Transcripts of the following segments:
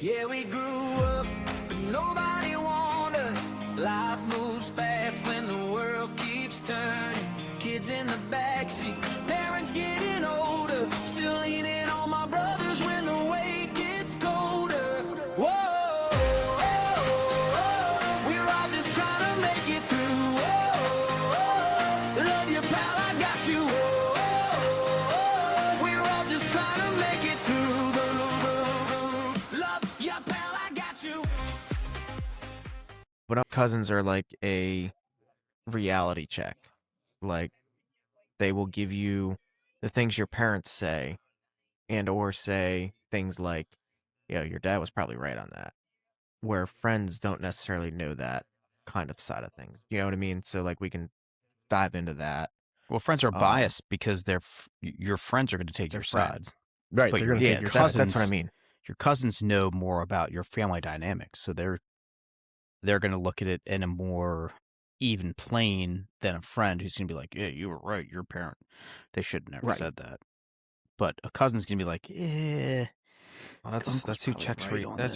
Yeah, we grew up, but nobody warned us. Life moves fast when the world keeps turning. Kids in the backseat, parents getting older. Still leaning on my brothers when the weight gets colder. Whoa, we're all just trying to make it through. Whoa, love you, pal, I got you. Whoa, we're all just trying to make it through. Love you, pal, I got you. But cousins are like a reality check. Like, they will give you the things your parents say and or say things like, yeah, your dad was probably right on that. Where friends don't necessarily know that kind of side of things. You know what I mean? So like we can dive into that. Well, friends are biased because your friends are going to take your sides. Right, But they're going to take your cousins, that's what I mean. Your cousins know more about your family dynamics, so they're going to look at it in a more even plane than a friend who's going to be like, yeah, you were right, your parent. They should have never Right. said that. But a cousin's going to be like, Well, that's who checks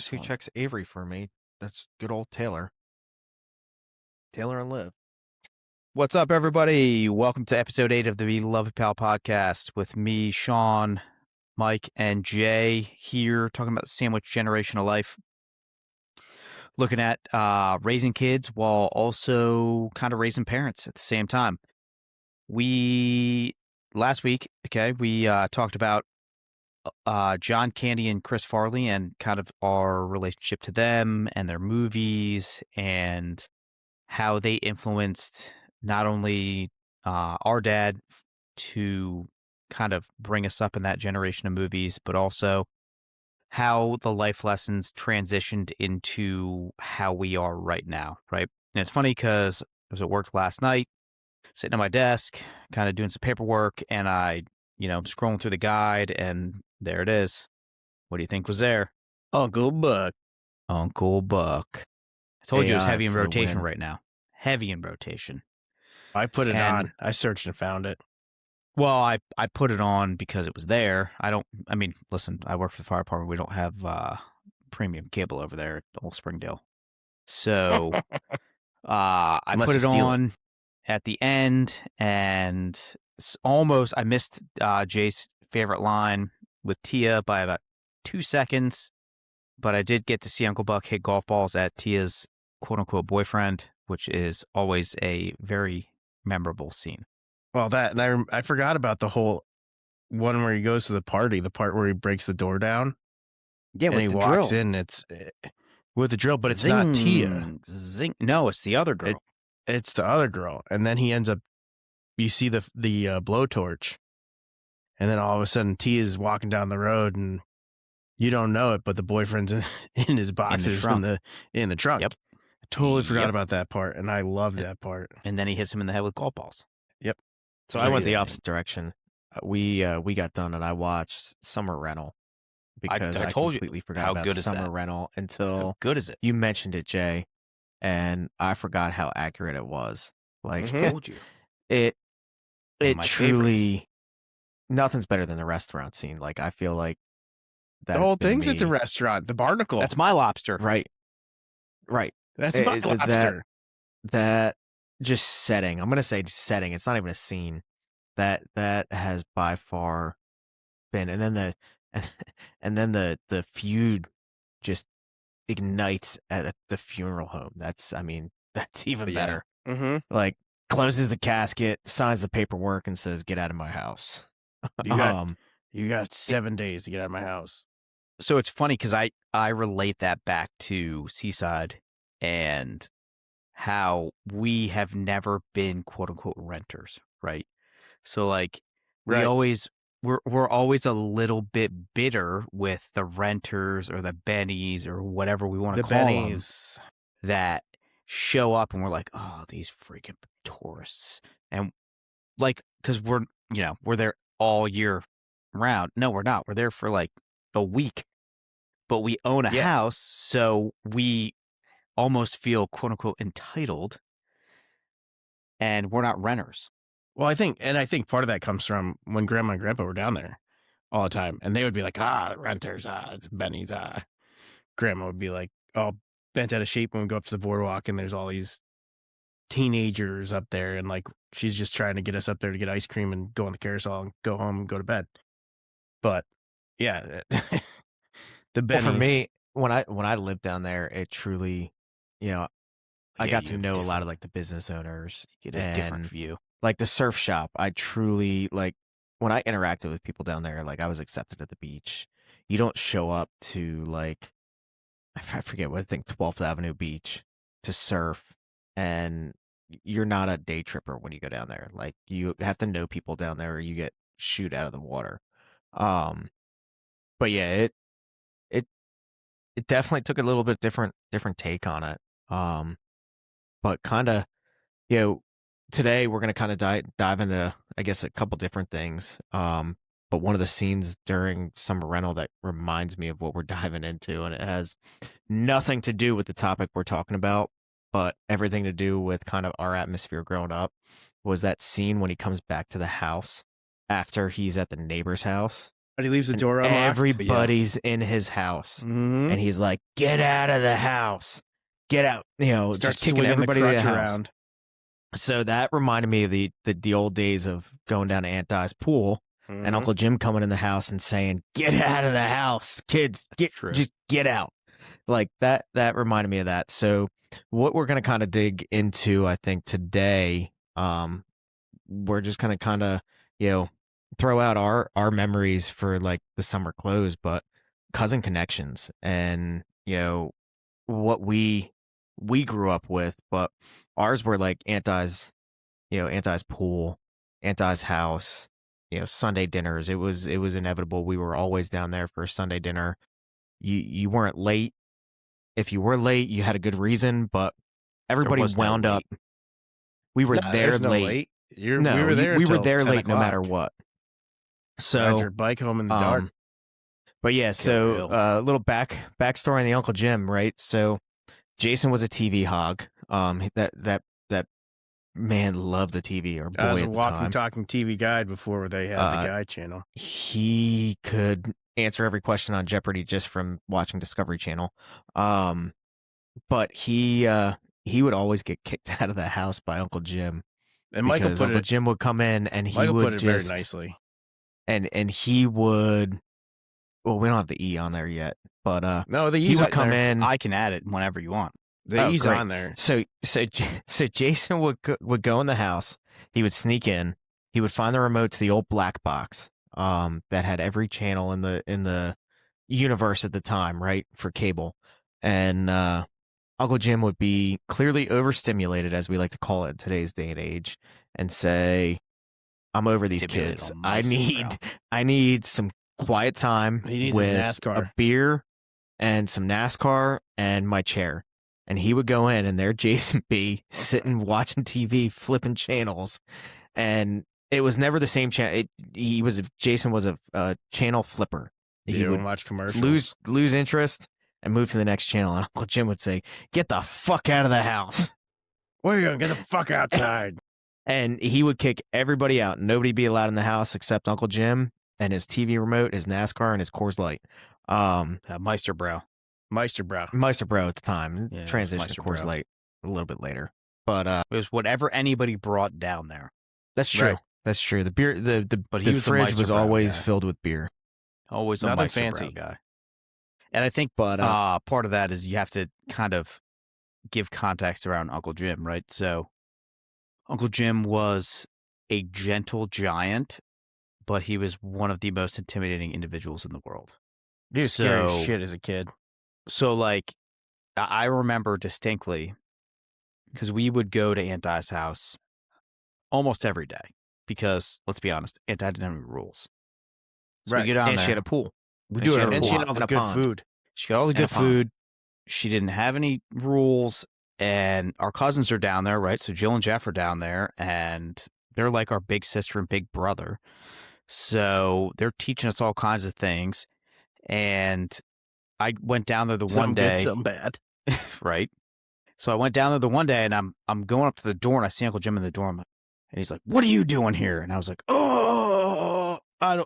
who checks Avery for me. That's good old Taylor. Taylor and Liv. What's up, everybody? Welcome to episode 8 of the Beloved Pal podcast with me, Sean, Mike, and Jay here talking about the sandwich generation of life. Looking at raising kids while also kind of raising parents at the same time. Last week, we talked about John Candy and Chris Farley and kind of our relationship to them and their movies and how they influenced not only our dad to kind of bring us up in that generation of movies, but also how the life lessons transitioned into how we are right now, right? And it's funny because I was at work last night, sitting at my desk, kind of doing some paperwork, and I'm scrolling through the guide, and there it is. What do you think was there? Uncle Buck. Uncle Buck. I told you it was AI heavy in for the rotation win. right now. Heavy in rotation. I put it And- on. I searched and found it. Well, I put it on because it was there. Listen, I work for the fire department. We don't have premium cable over there at Old Springdale. So I Unless put you it steal it. on at the end, and I missed Jay's favorite line with Tia by about 2 seconds, but I did get to see Uncle Buck hit golf balls at Tia's quote-unquote boyfriend, which is always a very memorable scene. Well, that, and I forgot about the whole one where he goes to the party, the part where he breaks the door down. Yeah, and with he the walks drill. in, it's with the drill, but it's not Tia. Zing. No, it's the other girl. It's the other girl. And then he ends up, you see the blowtorch, and then all of a sudden Tia's walking down the road, and you don't know it, but the boyfriend's in his boxers in the trunk. Yep. I totally forgot Yep. about that part, and I loved that part. And then he hits him in the head with golf balls. So I went the opposite direction. We got done and I watched Summer Rental because I told you, completely forgot how about good is Summer that? Rental How until good is it? you mentioned it, Jay, and I forgot how accurate it was. Like Mhm. I told you. it One of my truly nothing's better than the restaurant scene. Like I feel like The that whole has been thing's at the me- restaurant, the barnacle. That's my lobster. right. That's my lobster. That just setting. I'm gonna say setting. It's not even a scene. That has by far been, and then the feud just ignites at the funeral home. That's even Yeah. better. Mm-hmm. Like closes the casket, signs the paperwork, and says, "Get out of my house." You got 7 days to get out of my house. So it's funny because I relate that back to Seaside and how we have never been quote unquote renters, right? So like Right. we're always a little bit bitter with the renters or the bennies or whatever we want to The call them bennies. that show up and we're like, oh, these freaking tourists. And like, because we're there all year round. No, we're not. We're there for like a week, but we own a Yeah. house. So we almost feel quote unquote entitled, and we're not renters. Well, I think part of that comes from when Grandma and Grandpa were down there all the time, and they would be like, renters, it's bennies, grandma would be like all bent out of shape when we go up to the boardwalk, and there's all these teenagers up there, and like she's just trying to get us up there to get ice cream and go on the carousel and go home and go to bed. But yeah, the Well, for Bennies. me, when I lived down there, it truly, you know, I Yeah, got you to have know a lot different- of like the business owners Get a different and view. like the surf shop. I truly like when I interacted with people down there, like I was accepted at the beach. You don't show up to like I forget what I think 12th Avenue Beach to surf, and you're not a day tripper when you go down there. Like you have to know people down there, or you get shoot out of the water. But yeah, it it definitely took a little bit different take on it. But kind of, you know, today we're gonna kind of dive into, I guess, a couple different things. But one of the scenes during Summer Rental that reminds me of what we're diving into, and it has nothing to do with the topic we're talking about, but everything to do with kind of our atmosphere growing up, was that scene when he comes back to the house after he's at the neighbor's house. But he leaves the And door unlocked. everybody's in his house, Mhm. and he's like, "Get out of the house, get out!" You know, Starts just kicking swinging everybody the to the crutch house. around. So that reminded me of the old days of going down to Aunt Di's pool and Mhm. Uncle Jim coming in the house and saying, "Get out of the house, kids! Just get out!" Like that. That reminded me of that. So what we're gonna kind of dig into, I think today, we're just gonna kind of, you know, throw out our memories for like the summer close, but cousin connections and, you know, what we grew up with, but ours were like Aunt Di's, you know, Aunt Di's pool, Aunt Di's house, you know, Sunday dinners. It was inevitable. We were always down there for a Sunday dinner. You weren't late. If you were late, you had a good reason, but everybody was no wound up. late. We were Nah, there there's no late. late. No, we were there. we were till there 10 late no matter o'clock. what. Ride So your bike home in the dark. but yeah, so real. a little backstory on the Uncle Jim, right? So Jason was a TV hog. That man loved the TV, or boy I was a at the walking, time. talking TV guide before they had the guide channel. He could answer every question on Jeopardy just from watching Discovery Channel. But he would always get kicked out of the house by Uncle Jim. And Michael because put Uncle it. Jim would come in and he Michael would put it just very nicely. and he would. Well, we don't have the E on there yet, but No, the he E's would on come there. in. I can add it whenever you want. The Oh, E's great. on there. So Jason would go in the house. He would sneak in. He would find the remote to the old black box that had every channel in the universe at the time, right, for cable. And Uncle Jim would be clearly overstimulated, as we like to call it in today's day and age, and say, "I'm over these Stimulated kids. on I Meister need some quiet time He needs his with NASCAR. a beer and some NASCAR and my chair." And he would go in, and there Jason be sitting watching TV, flipping channels, and it was never the same channel. Jason was a channel flipper. You He don't would watch commercials. lose interest and move to the next channel. And Uncle Jim would say, "Get the fuck out of the house." Where are you going? Get the fuck outside. And he would kick everybody out. Nobody be allowed in the house except Uncle Jim and his TV remote, his NASCAR, and his Coors Light. Meister Brow. Meisterbrow. Meisterbro at the time. Yeah, it was Transitioned to Coors Meisterbrow. Light a little bit later. But It was whatever anybody brought down there. that's true. Right. That's true. The beer, But he the was the fridge was Meisterbrow always guy. filled with beer. Always a Nothing Meister fancy. Brow guy. And I think But part of that is you have to kind of give context around Uncle Jim, right? So Uncle Jim was a gentle giant, but he was one of the most intimidating individuals in the world. He was scary So- as shit as a kid. So, like, I remember distinctly because we would go to Aunt Di's house almost every day because, let's be honest, Aunt Di didn't have any rules. So Right. we get down and there. she had a pool. We And do she it had at a a And she pool had all and the a good pond. food. She got all the And a good pond. food. She didn't have any rules. And our cousins are down there, right? So Jill and Jeff are down there, and they're like our big sister and big brother. So they're teaching us all kinds of things. And I went down there the Some one good, day, some bad. right? So I went down there the one day, and I'm going up to the door, and I see Uncle Jim in the door, and he's like, "What are you doing here?" And I was like, "Oh, I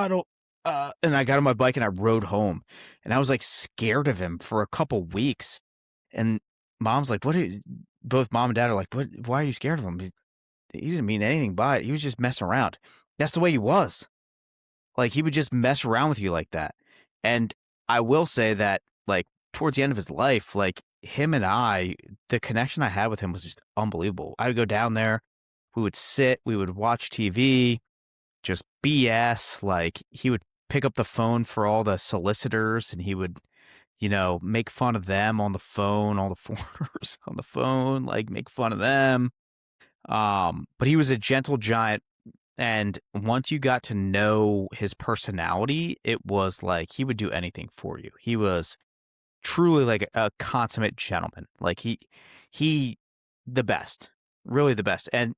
don't And I got on my bike and I rode home, and I was like scared of him for a couple weeks. And mom's like, both mom and dad are like, why are you scared of him? He didn't mean anything by it. He was just messing around. That's the way he was. Like, he would just mess around with you like that. And I will say that, like, towards the end of his life, like, him and I, the connection I had with him was just unbelievable. I would go down there, we would sit, we would watch TV, just BS. Like, he would pick up the phone for all the solicitors, and he would, make fun of them on the phone, all the foreigners on the phone, like, make fun of them. But he was a gentle giant. And once you got to know his personality, it was like he would do anything for you. He was truly like a consummate gentleman. Like the best, really the best. And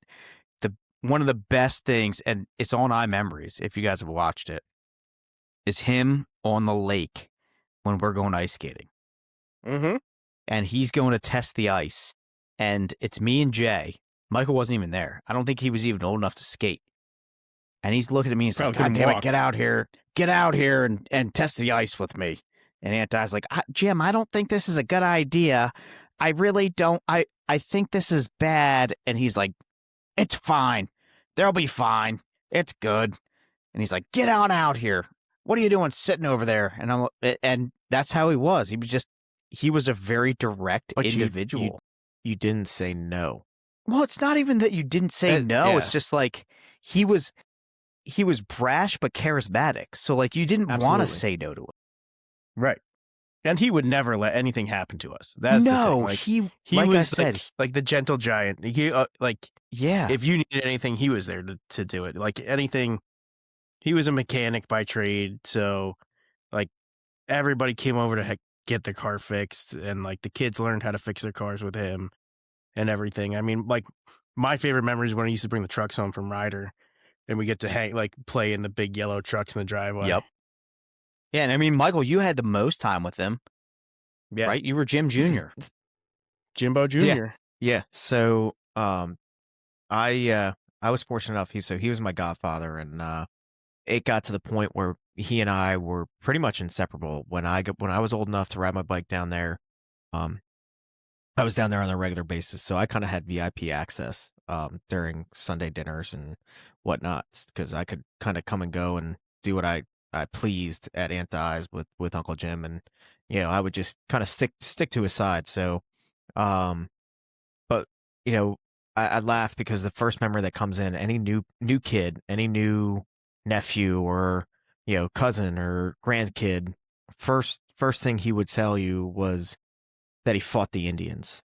one of the best things, and it's on iMemories, if you guys have watched it, is him on the lake when we're going ice skating. Mm-hmm. And he's going to test the ice. And it's me and Jay. Michael wasn't even there. I don't think he was even old enough to skate. And he's looking at me and saying, God damn it, get out here and test the ice with me. And Aunt Di's like, Jim, I don't think this is a good idea. I really don't. I think this is bad. And he's like, it's fine. They'll be fine. It's good. And he's like, get on out here. What are you doing sitting over there? And that's how he was. He was a very direct individual. You didn't say no. Well, it's not even that you didn't say no. Yeah. It's just like he was brash but charismatic. So like you didn't want to say no to him. Right. And he would never let anything happen to us. That's the thing. Like, he like was, I said, like the gentle giant. He if you needed anything, he was there to do it. Like anything, he was a mechanic by trade. So like everybody came over to get their car fixed, and like the kids learned how to fix their cars with him and everything. I mean, like my favorite memories when I used to bring the trucks home from Ryder, and we get to play in the big yellow trucks in the driveway. Yep. Yeah, and I mean, Michael, you had the most time with him. Yeah. Right? You were Jim Jr. Jimbo Jr. Yeah. So I was fortunate enough, he was my godfather, and it got to the point where he and I were pretty much inseparable. When I was old enough to ride my bike down there, I was down there on a regular basis, so I kind of had VIP access during Sunday dinners and whatnot, because I could kind of come and go and do what I pleased at Aunt Di's with Uncle Jim, and I would just kind of stick to his side. So, but I laugh because the first memory that comes in, any new kid, any new nephew or cousin or grandkid, first thing he would tell you was that he fought the Indians,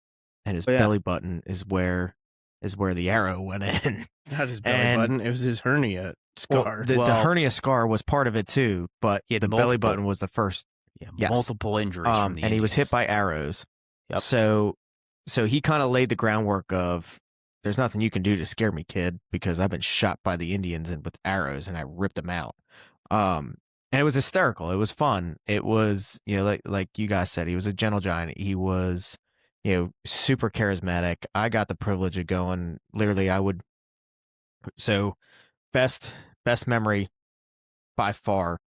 and his belly button is where the arrow went in. It's not his belly button; it was his hernia scar. Well, the hernia scar was part of it too, but the belly button was the first. Yeah, yes. Multiple injuries from the Indians. He was hit by arrows. Yep. So he kind of laid the groundwork of, there's nothing you can do to scare me, kid, because I've been shot by the Indians and with arrows, and I ripped them out. And it was hysterical. It was fun. It was, like you guys said, he was a gentle giant. He was, super charismatic. I got the privilege of going. Literally, so best memory by far.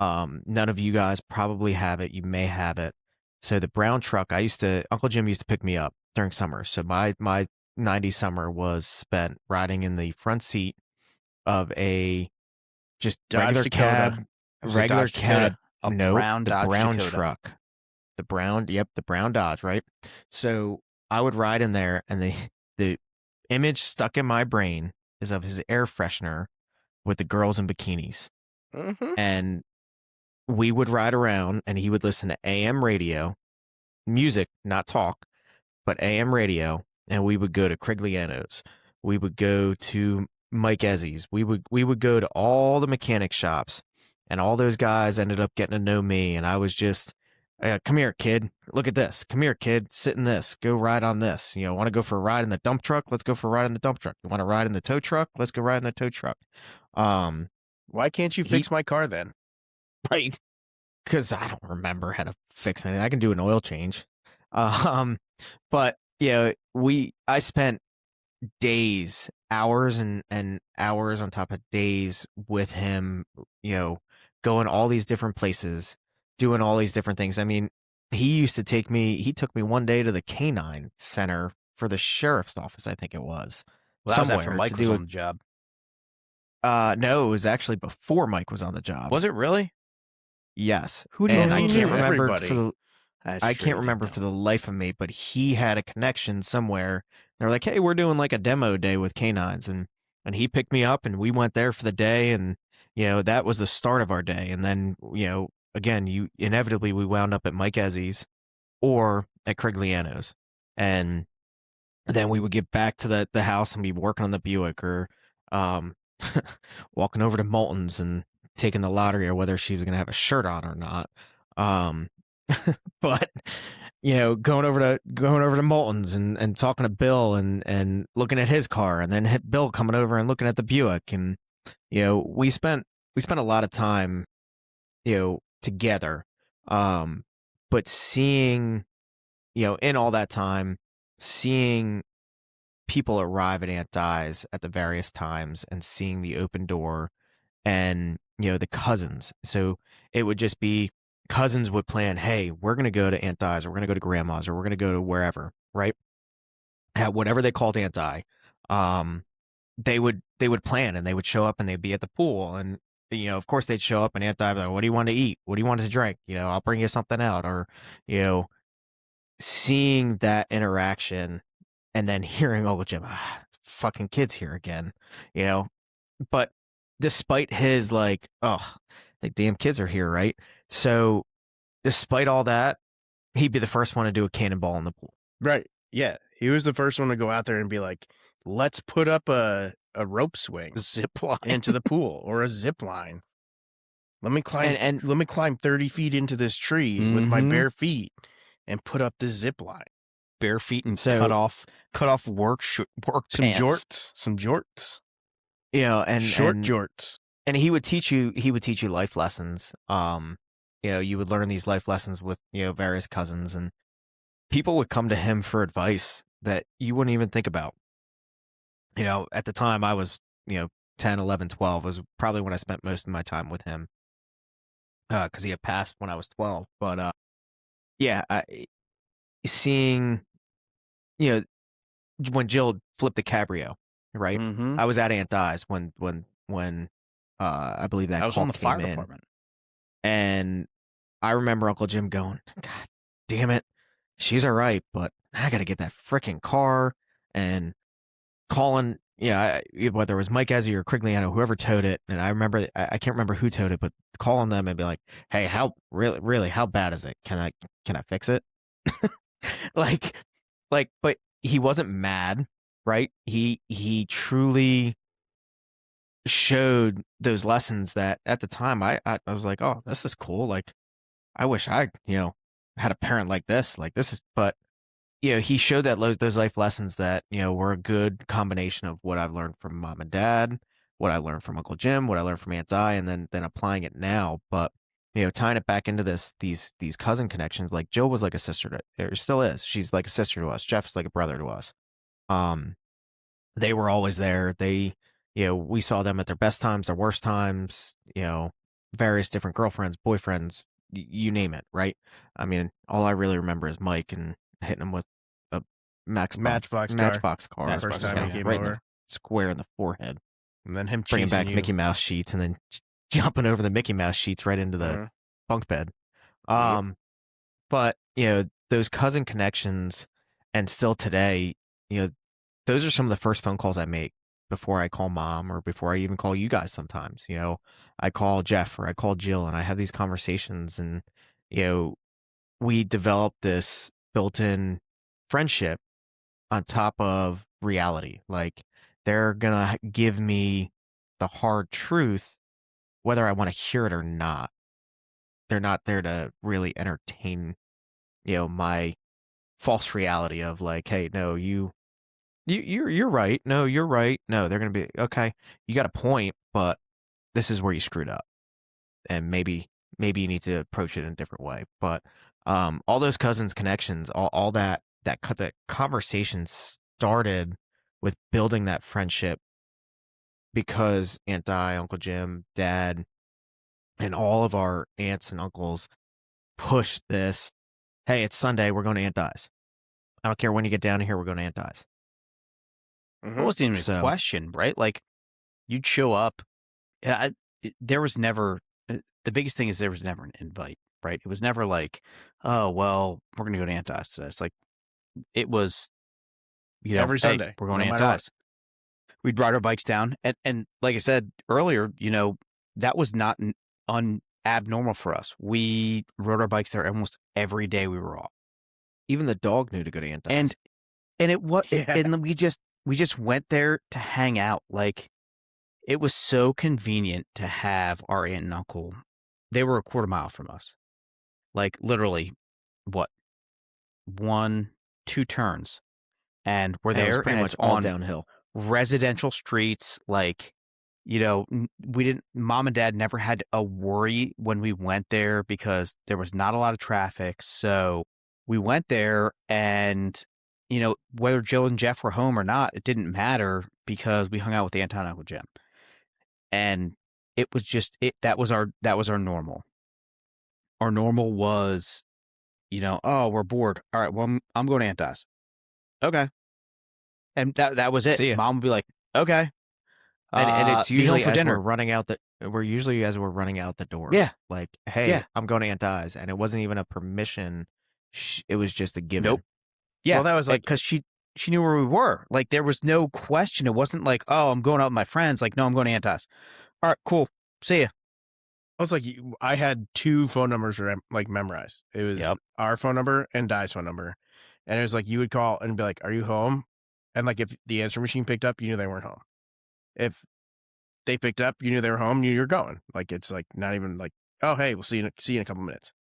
None of you guys probably have it. You may have it. So the brown truck, Uncle Jim used to pick me up during summer. So my 90s summer was spent riding in the front seat of a just regular cab. Regular cab. No, the brown truck. The brown Dodge, right? So I would ride in there, and the image stuck in my brain is of his air freshener with the girls in bikinis. Mm-hmm. And we would ride around, and he would listen to AM radio, music, not talk, but AM radio, and we would go to Crigliano's. We would go to Mike Ezzy's. We would go to all the mechanic shops. And all those guys ended up getting to know me, and I was just, come here, kid. Look at this. Come here, kid. Sit in this. Go ride on this. Want to go for a ride in the dump truck? Let's go for a ride in the dump truck. You want to ride in the tow truck? Let's go ride in the tow truck. Why can't you fix my car then? Right. Because I don't remember how to fix anything. I can do an oil change. But, I spent days, hours and hours on top of days with him, going all these different places, doing all these different things. I mean, he took me one day to the canine center for the sheriff's office, I think it was. Well, that was after somewhere Mike to was do on the job. no, it was actually before Mike was on the job. Was it really? Yes. Who knew And who I knew can't remember everybody? for the That's I true, can't you remember didn't for know. the life of me, but he had a connection somewhere. They were like, "Hey, we're doing like a demo day with canines," and he picked me up, and we went there for the day, and that was the start of our day. And then again, you inevitably we wound up at Mike Ezzy's or at Crigliano's, and then we would get back to the house and be working on the Buick or um, walking over to Moulton's and taking the lottery or whether she was going to have a shirt on or not. Um, but going over to Moulton's and talking to Bill and looking at his car, and then Bill coming over and looking at the Buick, and we spent a lot of time together. But seeing in all that time, seeing people arrive at Aunt Di's at the various times and seeing the open door and the cousins. So it would just be cousins would plan, hey, we're going to go to Aunt Di's or we're going to go to grandma's or we're going to go to wherever, right? At whatever they called Aunt Di. They would plan and they would show up and they'd be at the pool, and of course they'd show up and Aunt Di would be like, what do you want to eat? What do you want to drink? I'll bring you something out. Or seeing that interaction and then hearing Uncle Jim, fucking kids here again, but despite his like, oh, like damn kids are here, right? So despite all that, he'd be the first one to do a cannonball in the pool. Right. Yeah. He was the first one to go out there and be like, let's put up a rope swing Zip line. into the pool or a zip line. Let me climb let me climb 30 feet into this tree with my bare feet and put up this zip line. Bare feet and So- cut off work Some pants. jorts. And Short and, jorts. and he would teach you life lessons. You would learn these life lessons with various cousins, and people would come to him for advice that you wouldn't even think about. At the time I was 10, 11, 12 was probably when I spent most of my time with him, because he had passed when I was 12. But seeing when Jill flipped the cabrio, right? Mm-hmm. I was at Aunt Di's when I believe that I was call on the came fire in. department. And I remember Uncle Jim going, God damn it, she's all right, but I got to get that freaking car, and calling, whether it was Mike Ezzy or Crigliano, whoever towed it. And I remember, I can't remember who towed it, but calling them and be like, hey, how really, how bad is it? Can I fix it? like, but he wasn't mad, right? He truly showed those lessons that at the time I was like, oh, this is cool. Like, I wish I, had a parent like this. Like, this is, but he showed that those life lessons that were a good combination of what I've learned from mom and dad, what I learned from Uncle Jim, what I learned from Aunt Di, and then applying it now. But tying it back into these cousin connections, like Jill was like a sister to, or still is. She's like a sister to us. Jeff's like a brother to us. They were always there. They, we saw them at their best times, their worst times. Various different girlfriends, boyfriends, you name it, right? I mean, all I really remember is Mike and hitting him with a Matchbox car. First time he came right in over. the square in the forehead. And then him Bringing chasing back you. Mickey Mouse sheets and then jumping over the Mickey Mouse sheets right into the Uh-huh. bunk bed. Yep. But those cousin connections, and still today, those are some of the first phone calls I make before I call mom or before I even call you guys. Sometimes I call Jeff or I call Jill and I have these conversations, and we develop this built-in friendship on top of reality. Like, they're gonna give me the hard truth whether I want to hear it or not. They're not there to really entertain my false reality of like, hey, no, you're right. No, you're right. No, they're gonna be okay. You got a point, but this is where you screwed up, and maybe you need to approach it in a different way. But all those cousins connections, all that conversation started with building that friendship because Aunt Di, Uncle Jim, Dad, And all of our aunts and uncles pushed this. Hey, it's Sunday. We're going to Aunt Di's. I don't care when you get down here. We're going to Aunt Di's. It wasn't even a So- question, right? Like, you'd show up. There was never, the biggest thing is there was never an invite, right? It was never like, oh, well, we're going to go to Aunt Di's today. It's like, it was, Every hey, Sunday, we're going no to Aunt matter what. Di's. We'd ride our bikes down. And like I said earlier, that was not abnormal for us. We rode our bikes there almost every day we were off. Even the dog knew to go to Aunt Di's. And it was, Yeah. and we just went there to hang out. Like, it was so convenient to have our aunt and uncle. They were a quarter mile from us. Like, literally, what? 1-2 turns. And we're And it was there, pretty and much it's all on downhill. residential streets. Like, mom and dad never had a worry when we went there because there was not a lot of traffic. So we went there, and, whether Jill and Jeff were home or not, it didn't matter because we hung out with Aunt and Uncle Jim. And it was just, that was our normal. Our normal was, oh, we're bored. All right, well, I'm going to Aunt Di's. Okay. And that was it. See ya. Mom would be like, okay. And it's be home usually for as dinner. we're running out the door. Yeah. Like, hey, Yeah. I'm going to Aunt Di's. And it wasn't even a permission. It was just a given. Nope. Yeah. Well, that was like- because she knew where we were. Like, there was no question. It wasn't like, oh, I'm going out with my friends. Like, no, I'm going to Aunt Di's. All right, cool. See ya. I was like, I had 2 phone numbers like memorized. It was Yep. our phone number and Di's phone number. And it was like, you would call and be like, are you home? And like, if the answer machine picked up, you knew they weren't home. If they picked up, you knew they were home, you knew you're going. Like, it's like not even like, oh, hey, we'll see you in a couple minutes.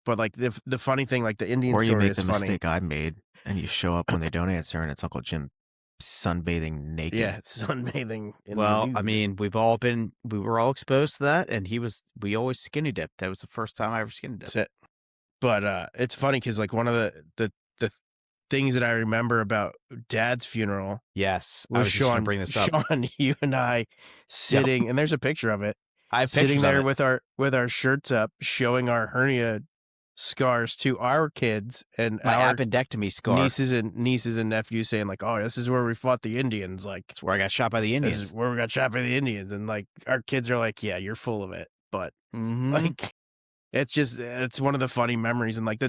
But like the funny thing, like the Indian Or you story make is the funny. mistake I made and you show up when they don't answer and it's Uncle Jim sunbathing naked. Yeah, sunbathing. In the Well, nude. I mean, we were all exposed to that, and we always skinny dipped. That was the first time I ever skinny dipped. That's it. But it's funny because like one of the things that I remember about Dad's funeral Yes, I was was just gonna Sean. bring this up. Sean, you and I sitting, and there's a picture of it. I have Sitting pictures there of it. with our shirts up, showing our hernia scars to our kids and My our appendectomy scar. nieces and nephews, saying like, "Oh, this is where we fought the Indians." Like, That's where I got shot by the this Indians. is where we got shot by the Indians, and like our kids are like, "Yeah, you're full of it," but Mhm. like, it's one of the funny memories, and like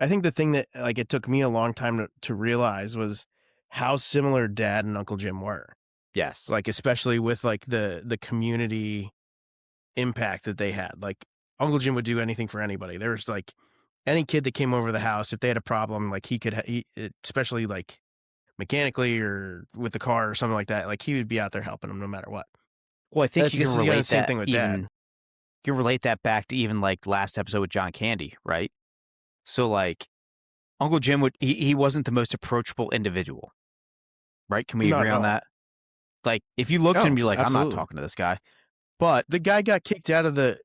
I think the thing that like it took me a long time to realize was how similar Dad and Uncle Jim were. Yes. Like, especially with like the community impact that they had. Like, Uncle Jim would do anything for anybody. There was like any kid that came over the house, if they had a problem, like he could, especially like mechanically or with the car or something like that, like he would be out there helping them no matter what. Well, I think That's you can because you got relate the same that thing with even. Dad. You can relate that back to even like last episode with John Candy, right? So like, Uncle Jim he wasn't the most approachable individual, right? Can we Not agree at on all. that? Like, if you looked at him, you're like, I'm absolutely. not talking to this guy. But The guy got kicked out of the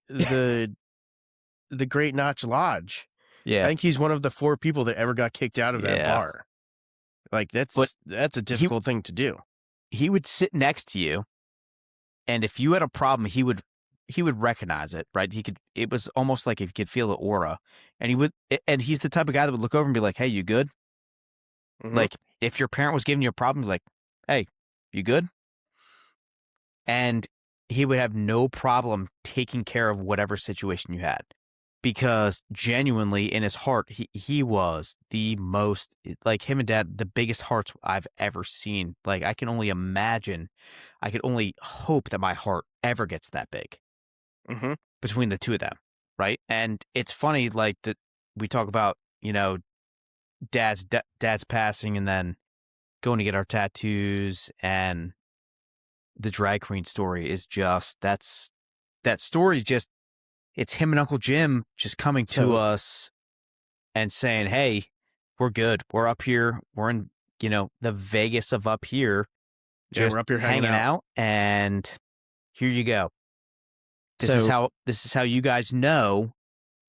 Great Notch Lodge. yeah, I think he's one of the 4 people that ever got kicked out of that Yeah. bar. Like, But that's a difficult thing to do. he would sit next to you, and if you had a problem, he would recognize it, right? It was almost like if he could feel the aura, and he's the type of guy that would look over and be like, "Hey, you good?" Mhm. Like, if your parent was giving you a problem, he'd be like, "Hey, you good?" And he would have no problem taking care of whatever situation you had, because genuinely in his heart, he was the most, like, him and Dad, the biggest hearts I've ever seen. Like, I can only imagine, I could only hope that my heart ever gets that big Mhm. between the two of them, right? And it's funny, like, that we talk about, dad's passing, and then going to get our tattoos, and the drag queen story is just that story is just, it's him and Uncle Jim just coming to So- us and saying, "Hey, we're good. We're up here. We're in, the Vegas of up here, Yeah, just we're up here hanging out, and here you go. This is how you guys know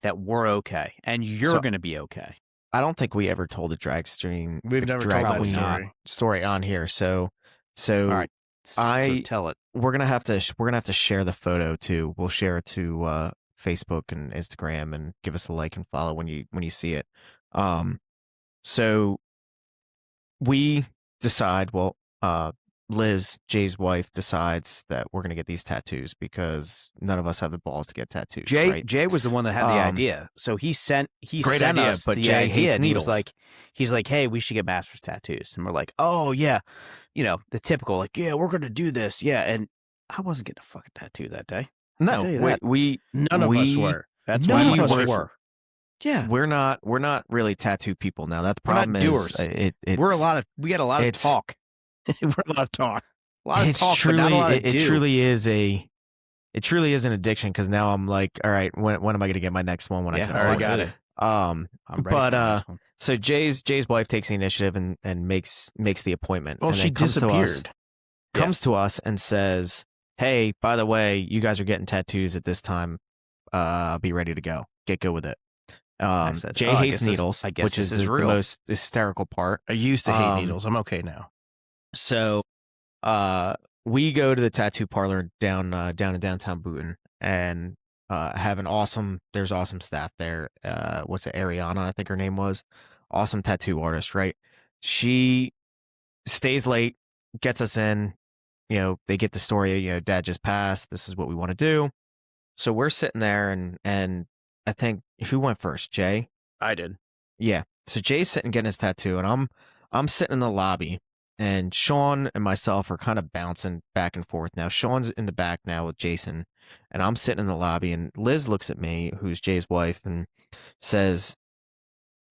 that we're okay, and you're So- going to be okay." I don't think we ever told the drag We've never told drag that queen story. story on here. So All right. So tell it. We're gonna have to share the photo too. We'll share it to Facebook and Instagram, and give us a like and follow when you see it. So we decide. Well, Liz, Jay's wife, decides that we're gonna get these tattoos because none of us have the balls to get tattoos. Right? Jay was the one that had the idea, so he sent great sent idea, us but the Jay idea, hates and needles. he's like, hey, we should get master's tattoos, and we're like, oh yeah, the typical like, yeah, we're gonna do this, yeah, and I wasn't getting a fucking tattoo that day. No, tell you that. None of us were. That's why None of us were. were. Yeah, we're not really tattoo people now. That the we're not problem doers. is we got a lot of talk. we're a lot of talk. A lot of it's talk, truly but not a lot of it do. truly is an addiction, because now I'm like, all right, when am I going to get my next one when I Yeah, get I home? already got it. I'm ready for the next one. So Jay's wife takes the initiative and makes the appointment. Well, and she then disappeared. Comes to us and says, "Hey, by the way, you guys are getting tattoos at this time. Be ready to go. Get good with it." said, Jay I hates guess this- needles, I guess which this is is the real. most hysterical part. I used to hate Um, needles. I'm okay now. So, we go to the tattoo parlor down in downtown Boonton, and have there's awesome staff there. What's it, Ariana, I think her name was. Awesome tattoo artist, right? She stays late, gets us in. They get the story, dad just passed. This is what we want to do. So we're sitting there, and I think, who went first? Jay? I did. Yeah. So Jay's sitting getting his tattoo, and I'm sitting in the lobby, and Sean and myself are kind of bouncing back and forth. Now Sean's in the back now with Jason, and I'm sitting in the lobby, and Liz looks at me, who's Jay's wife, and says,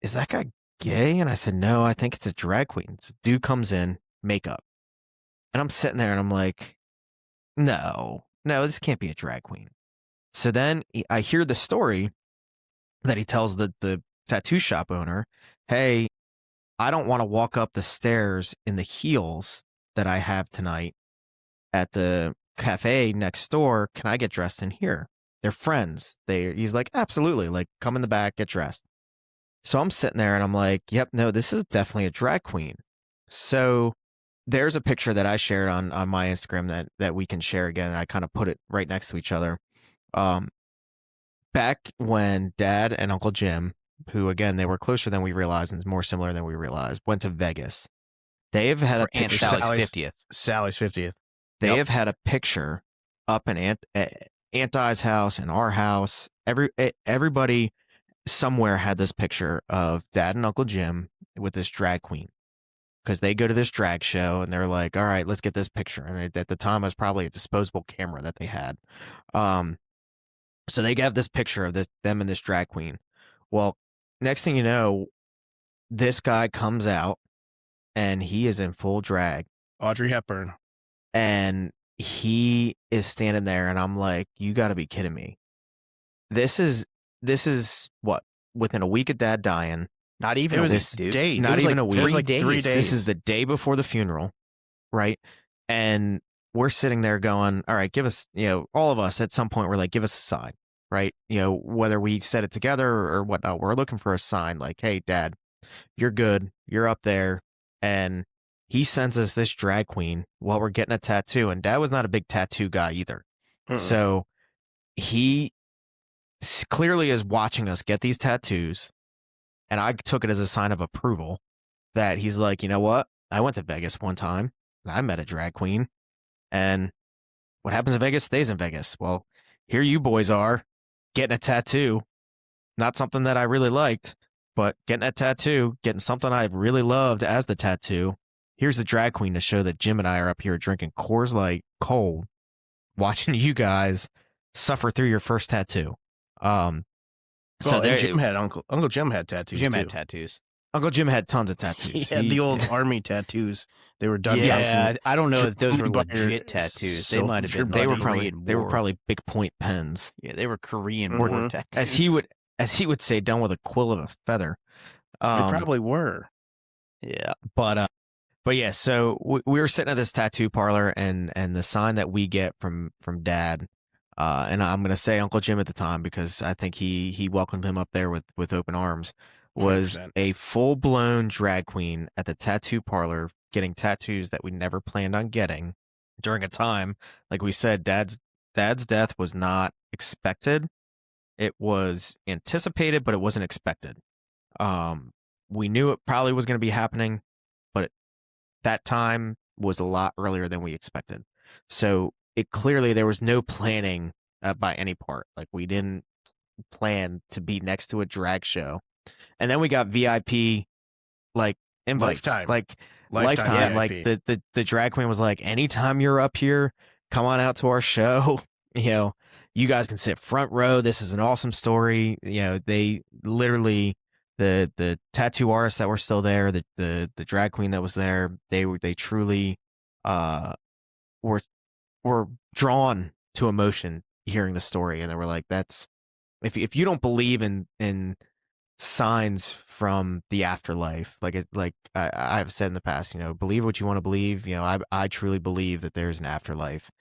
"Is that guy gay?" And I said, "No, I think it's a drag queen." So dude comes in, makeup. And I'm sitting there and I'm like, no, this can't be a drag queen. So then I hear the story that he tells the tattoo shop owner, "Hey, I don't want to walk up the stairs in the heels that I have tonight at the cafe next door. Can I get dressed in here? They're friends." He's like, "Absolutely. Like, come in the back, get dressed." So I'm sitting there and I'm like, yep, no, this is definitely a drag queen. So there's a picture that I shared on my Instagram that we can share again. And I kind of put it right next to each other. Back when Dad and Uncle Jim, who again, they were closer than we realized and more similar than we realized, went to Vegas. They have had a Aunt picture. Sally's 50th. Sally's 50th. They have had a picture up in Aunt I's house and our house. Everybody somewhere had this picture of Dad and Uncle Jim with this drag queen, because they go to this drag show and they're like, all right, let's get this picture. And at the time, it was probably a disposable camera that they had. So they have this picture of them and this drag queen. Well, next thing you know, this guy comes out and he is in full drag. Audrey Hepburn. And he is standing there and I'm like, you got to be kidding me. This is what, within a week of Dad dying. Not even It was a week, dude. days. Not It was even a week. It was like 3 3 days. days. This is the day before the funeral, right? And we're sitting there going, all right, give us, all of us at some point, we're like, give us a sign, right? Whether we said it together or whatnot, we're looking for a sign like, hey, Dad, you're good. You're up there. And he sends us this drag queen while we're getting a tattoo. And Dad was not a big tattoo guy either. Mm-mm. So he clearly is watching us get these tattoos. And I took it as a sign of approval that he's like, you know what? I went to Vegas one time and I met a drag queen. And what happens in Vegas stays in Vegas. Well, here you boys are getting a tattoo. Not something that I really liked, but getting a tattoo, getting something I really loved as the tattoo. Here's the drag queen to show that Jim and I are up here drinking Coors Light cold, watching you guys suffer through your first tattoo. So there, Uncle Jim had tattoos. Jim too. had tattoos. Uncle Jim had tons of tattoos. He had the old army tattoos. They were done. Yeah, I don't know if those were by your legit tattoos. They might have been. They were like probably Korean they were War. probably Big Point pens, Yeah, they were Korean Mhm. War tattoos. as he would say, done with a quill of a feather. They probably were. Yeah. But yeah, so we were sitting at this tattoo parlor, and the sign that we get from Dad, and I'm gonna say Uncle Jim at the time because I think he welcomed him up there with open arms, was 100%. a full blown drag queen at the tattoo parlor getting tattoos that we never planned on getting, during a time, like we said, dad's death was not expected. It was anticipated, but it wasn't expected. We knew it probably was going to be happening, but that time was a lot earlier than we expected. So it clearly there was no planning by any part. Like we didn't plan to be next to a drag show, and then we got VIP like invites, Lifetime. like Lifetime like VIP. the drag queen was like, anytime you're up here, come on out to our show. You know, you guys can sit front row. This is an awesome story. You know, they literally the tattoo artists that were still there, the drag queen that was there, they truly were drawn to emotion hearing the story, and they were like, that's if you don't believe in signs from the afterlife, like I've said in the past, you know, believe what you want to believe. You know, I truly believe that there's an afterlife.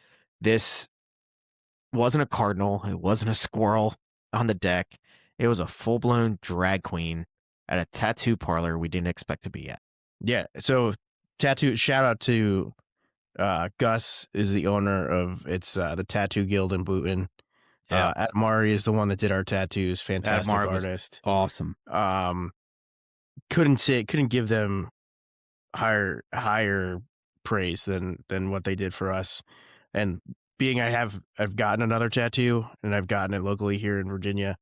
This wasn't a cardinal. It wasn't a squirrel on the deck. It was a full-blown drag queen at a tattoo parlor we didn't expect to be at. Yeah. So tattoo, shout out to Gus is the owner of the Tattoo Guild in Boonton. Yeah. Atmari is the one that did our tattoos. Fantastic Atmari was artist. awesome. Couldn't give them higher praise than what they did for us. And being I've gotten another tattoo and I've gotten it locally here in Virginia,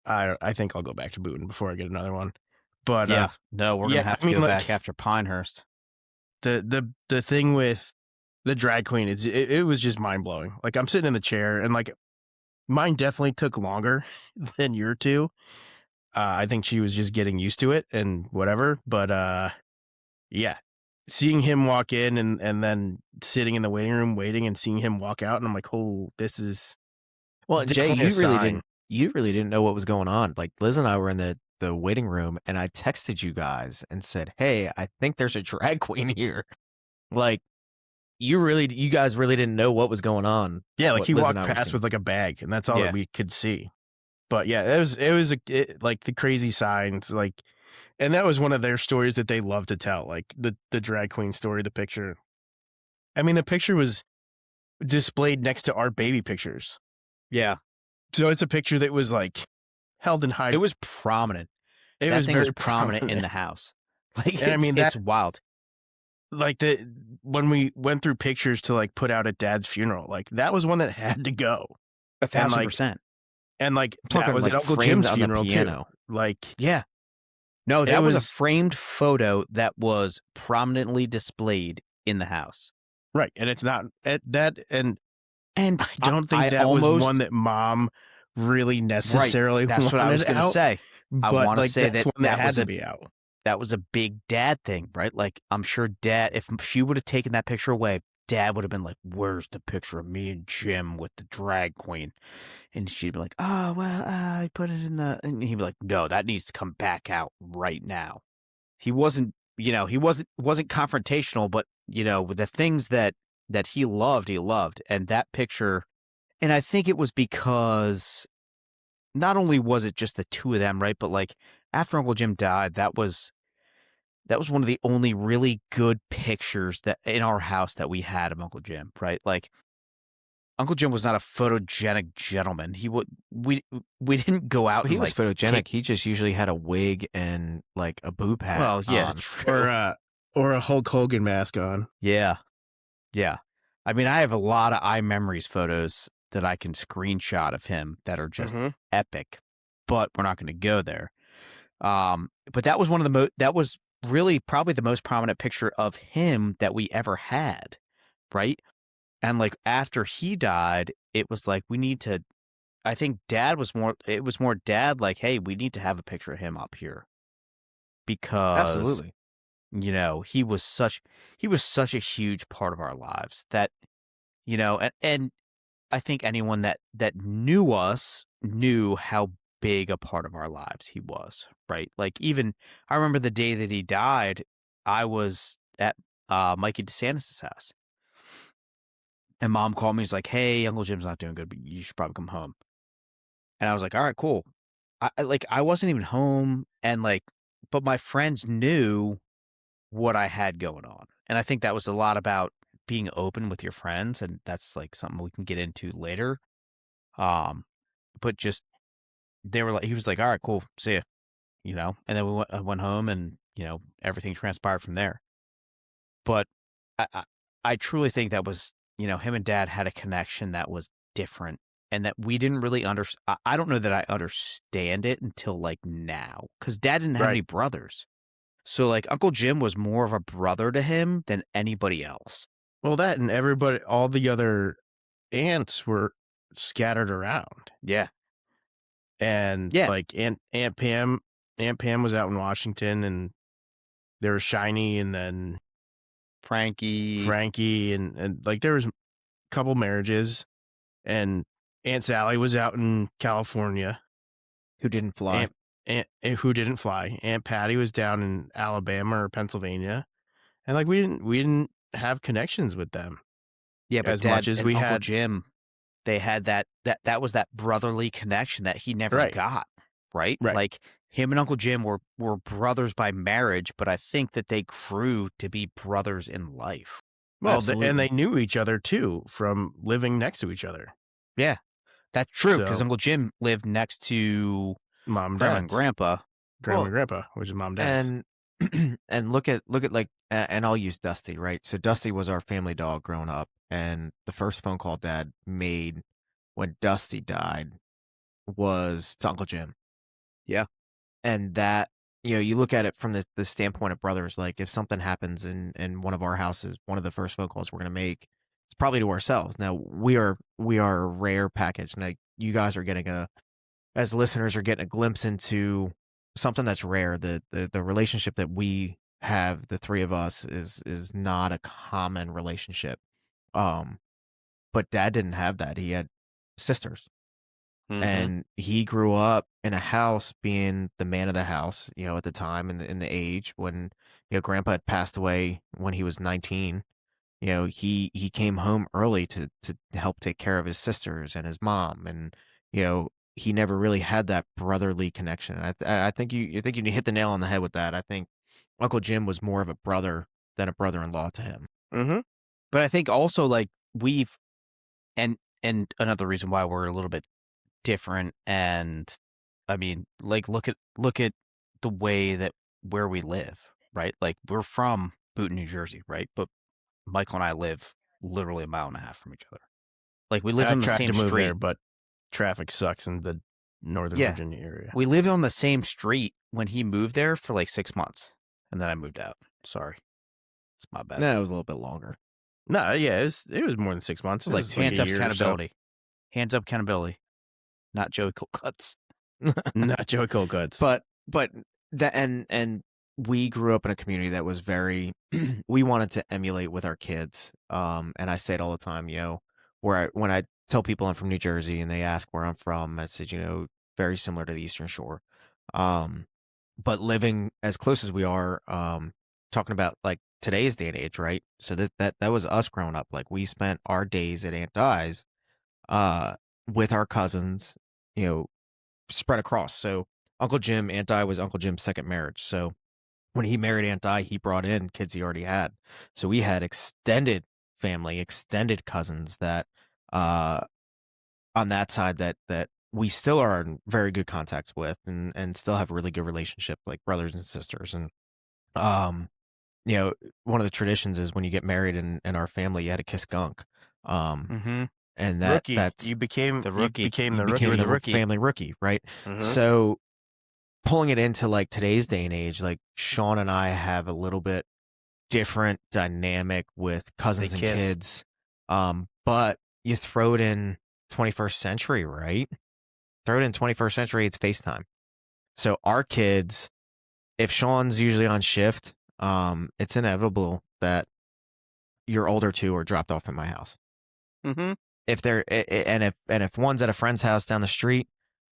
I think I'll go back to Boonton before I get another one. But yeah, no, we're gonna have to go back after Pinehurst. The thing with the drag queen is it was just mind blowing. Like I'm sitting in the chair and like mine definitely took longer than your two. I think she was just getting used to it and whatever. But yeah, seeing him walk in and then sitting in the waiting room waiting and seeing him walk out, and I'm like, oh, this is well, Jay, definitely you really didn't know what was going on. Like Liz and I were in the waiting room, and I texted you guys and said, hey, I think there's a drag queen here. Like you guys really didn't know what was going on. Yeah, like he Liz walked and I were past seeing. with like a bag, and that's all that we could see. But yeah, it was like the crazy signs, like, and that was one of their stories that they love to tell, like the drag queen story, the picture. I mean, the picture was displayed next to our baby pictures. Yeah. So it's a picture that was like held in high. It was prominent. That thing was prominent in the house. Like, and I mean, it's wild. Like when we went through pictures to like put out at Dad's funeral, like that was one that had to go 1,000%. And like talking that was like at Uncle framed Jim's on the funeral too. piano. Like yeah, no, that was a was framed photo that was prominently displayed in the house. Right, and it's not at that, and I don't think that was one that Mom really necessarily. Right. That's what I was going to say. I But want to like, say that's that one that had was to be out. That was a big Dad thing, right? Like, I'm sure Dad, if she would have taken that picture away, Dad would have been like, where's the picture of me and Jim with the drag queen? And she'd be like, oh, well, I put it in the, and he'd be like, no, that needs to come back out right now. He wasn't, he wasn't confrontational, but, with the things that he loved. And that picture, and I think it was because not only was it just the two of them, right? But like after Uncle Jim died, that was one of the only really good pictures that in our house that we had of Uncle Jim, right? Like Uncle Jim was not a photogenic gentleman. We didn't go out. He and, was photogenic. He just usually had a wig and like a boob hat. Well, yeah, on. Or a Hulk Hogan mask on. Yeah. I mean, I have a lot of iMemories photos that I can screenshot of him that are just epic, but we're not going to go there. But that was one of the that was really probably the most prominent picture of him that we ever had, right? And like after he died, it was like I think Dad was more. It was more Dad like, hey, we need to have a picture of him up here because Absolutely. He was such a huge part of our lives that and I think anyone that knew us knew how big a part of our lives he was, right? Like even I remember the day that he died, I was at Mikey DeSantis' house. And Mom called me. He's like, hey, Uncle Jim's not doing good, but you should probably come home. And I was like, all right, cool. I wasn't even home, and but my friends knew what I had going on. And I think that was a lot about being open with your friends, and that's like something we can get into later. But just they were like, he was like, all right, cool, see ya, and then I went home, and everything transpired from there. But I truly think that was, him and Dad had a connection that was different, and that we didn't really understand. I don't know that I understand it until like now, because Dad didn't have Right. any brothers. So like Uncle Jim was more of a brother to him than anybody else. Well, that and everybody, all the other aunts were scattered around. Yeah. And Yeah. like Aunt Pam was out in Washington, and there was Shiny, and then Frankie, and like there was a couple marriages, and Aunt Sally was out in California. Who didn't fly? Who didn't fly. Aunt Patty was down in Alabama or Pennsylvania, and like we didn't have connections with them. Yeah, but as Dad much as and we Uncle had. Jim, they had that was that brotherly connection that he never Right. got. Right? Right. Like him and Uncle Jim were brothers by marriage, but I think that they grew to be brothers in life. Well, Absolutely. and they knew each other too from living next to each other. Yeah, that's true, because So- Uncle Jim lived next to Mom and Grandma Dad, and Grandpa. Grandma Well, and Grandpa, which is Mom and Dad's. And look at like, and I'll use Dusty, right? So Dusty was our family dog growing up, and the first phone call Dad made when Dusty died was to Uncle Jim. Yeah. And that, you look at it from the standpoint of brothers, like if something happens in one of our houses, one of the first phone calls we're going to make, it's probably to ourselves. Now we are a rare package. Now you guys are getting as listeners are getting a glimpse into something that's rare. The relationship that we have, the three of us, is not a common relationship. But Dad didn't have that. He had sisters. Mm-hmm. And he grew up in a house being the man of the house, at the time in the age when, Grandpa had passed away when he was 19. He came home early to help take care of his sisters and his mom. And, he never really had that brotherly connection. I think you hit the nail on the head with that. I think Uncle Jim was more of a brother than a brother-in-law to him. Mm-hmm. But I think also like we've and another reason why we're a little bit different, and I mean, like look at the way that where we live, right? Like we're from Boonton, New Jersey, right? But Michael and I live literally a mile and a half from each other. Like we live I on the tried same to move street. there, but traffic sucks in the Northern Yeah. Virginia area. We lived on the same street when he moved there for like 6 months, and then I moved out. Sorry, it's my bad. No, it was a little bit longer. No, yeah, it was more than 6 months. It's like was hands a up year or so. accountability. Hands up accountability. Not Joey Cold Cuts. Not Joey Cold Cuts. But that and we grew up in a community that was very we wanted to emulate with our kids. And I say it all the time, when I tell people I'm from New Jersey and they ask where I'm from, I said, very similar to the Eastern Shore. But living as close as we are, talking about like today's day and age, right? So that was us growing up. Like we spent our days at Aunt Di's with our cousins, spread across. So Uncle Jim, Aunt Di was Uncle Jim's second marriage. So when he married Aunt Di, he brought in kids he already had. So we had extended family, extended cousins that on that side that we still are in very good contacts with and still have a really good relationship, like brothers and sisters. And one of the traditions is when you get married in our family, you had to kiss gunk. Mm-hmm. And rookie. that's You became the rookie. You became the you rookie. became the the rookie. family rookie, right? Mhm. So pulling it into like today's day and age, like Sean and I have a little bit different dynamic with cousins They and kiss. kids. But you throw it in 21st century, right? Throw it in 21st century, it's FaceTime. So our kids, if Sean's usually on shift, it's inevitable that your older two are dropped off at my house. Mm-hmm. If they're and if one's at a friend's house down the street,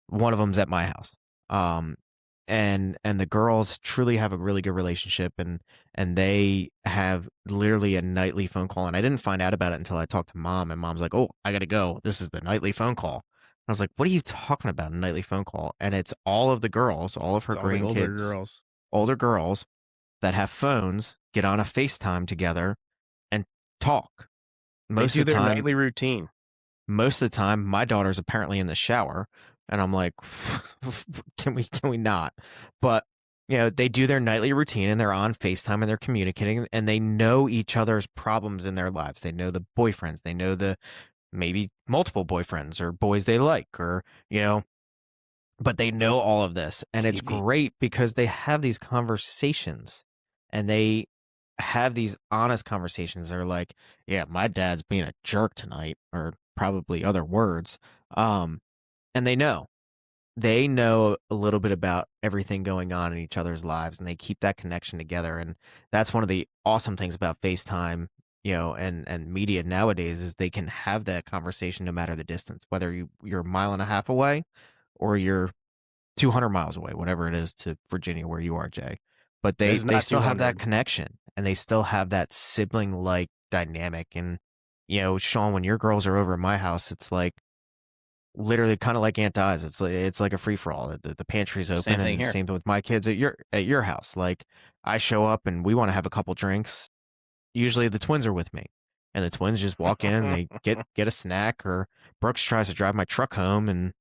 one of them's at my house. And the girls truly have a really good relationship, and they have literally a nightly phone call. And I didn't find out about it until I talked to Mom, and Mom's like, "Oh, I gotta go. This is the nightly phone call." And I was like, "What are you talking about? A nightly phone call?" And it's all of the girls, all of her It's all the grandkids, older girls that have phones, get on a FaceTime together and talk. Most They do of the their time, nightly routine. most of the time, my daughter's apparently in the shower, and I'm like, can we not? But they do their nightly routine, and they're on FaceTime, and they're communicating, and they know each other's problems in their lives. They know the boyfriends, they know the maybe multiple boyfriends or boys they like, or but they know all of this, and it's TV. great because they have these conversations, and they have these honest conversations. They're like, yeah, my dad's being a jerk tonight, or probably other words. And they know a little bit about everything going on in each other's lives, and they keep that connection together. And that's one of the awesome things about FaceTime, and media nowadays, is they can have that conversation no matter the distance, whether you're a mile and a half away or you're 200 miles away, whatever it is, to Virginia where you are, Jay. But they It's not still have that 200. connection, and they still have that sibling like dynamic. And Sean, when your girls are over at my house, it's like literally kind of like Aunt Di's. It's like a free for all. The pantry's open, Same thing and here. same with my kids at your house. Like, I show up and we want to have a couple drinks. Usually the twins are with me, and the twins just walk in, and they get a snack, or Brooks tries to drive my truck home, and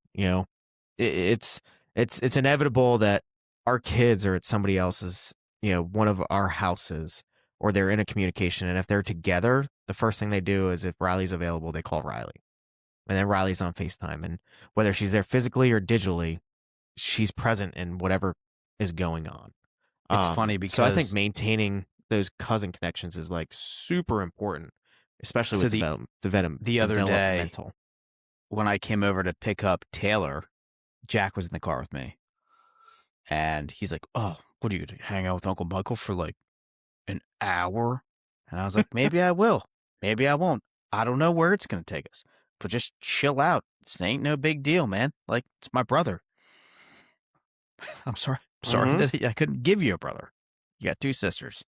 it's inevitable that our kids are at somebody else's, one of our houses, or they're in a communication. And if they're together, the first thing they do is, if Riley's available, they call Riley. And then Riley's on FaceTime. And whether she's there physically or digitally, she's present in whatever is going on. It's funny because so I think maintaining those cousin connections is like super important, especially with the other day, developmental. When I came over to pick up Taylor, Jack was in the car with me, and he's like, "Oh, what are you gonna hang out with Uncle Michael for like an hour?" And I was like, "Maybe I will, maybe I won't. I don't know where it's gonna take us, but just chill out. This ain't no big deal, man. Like, it's my brother." I'm sorry that I couldn't give you a brother. You got two sisters.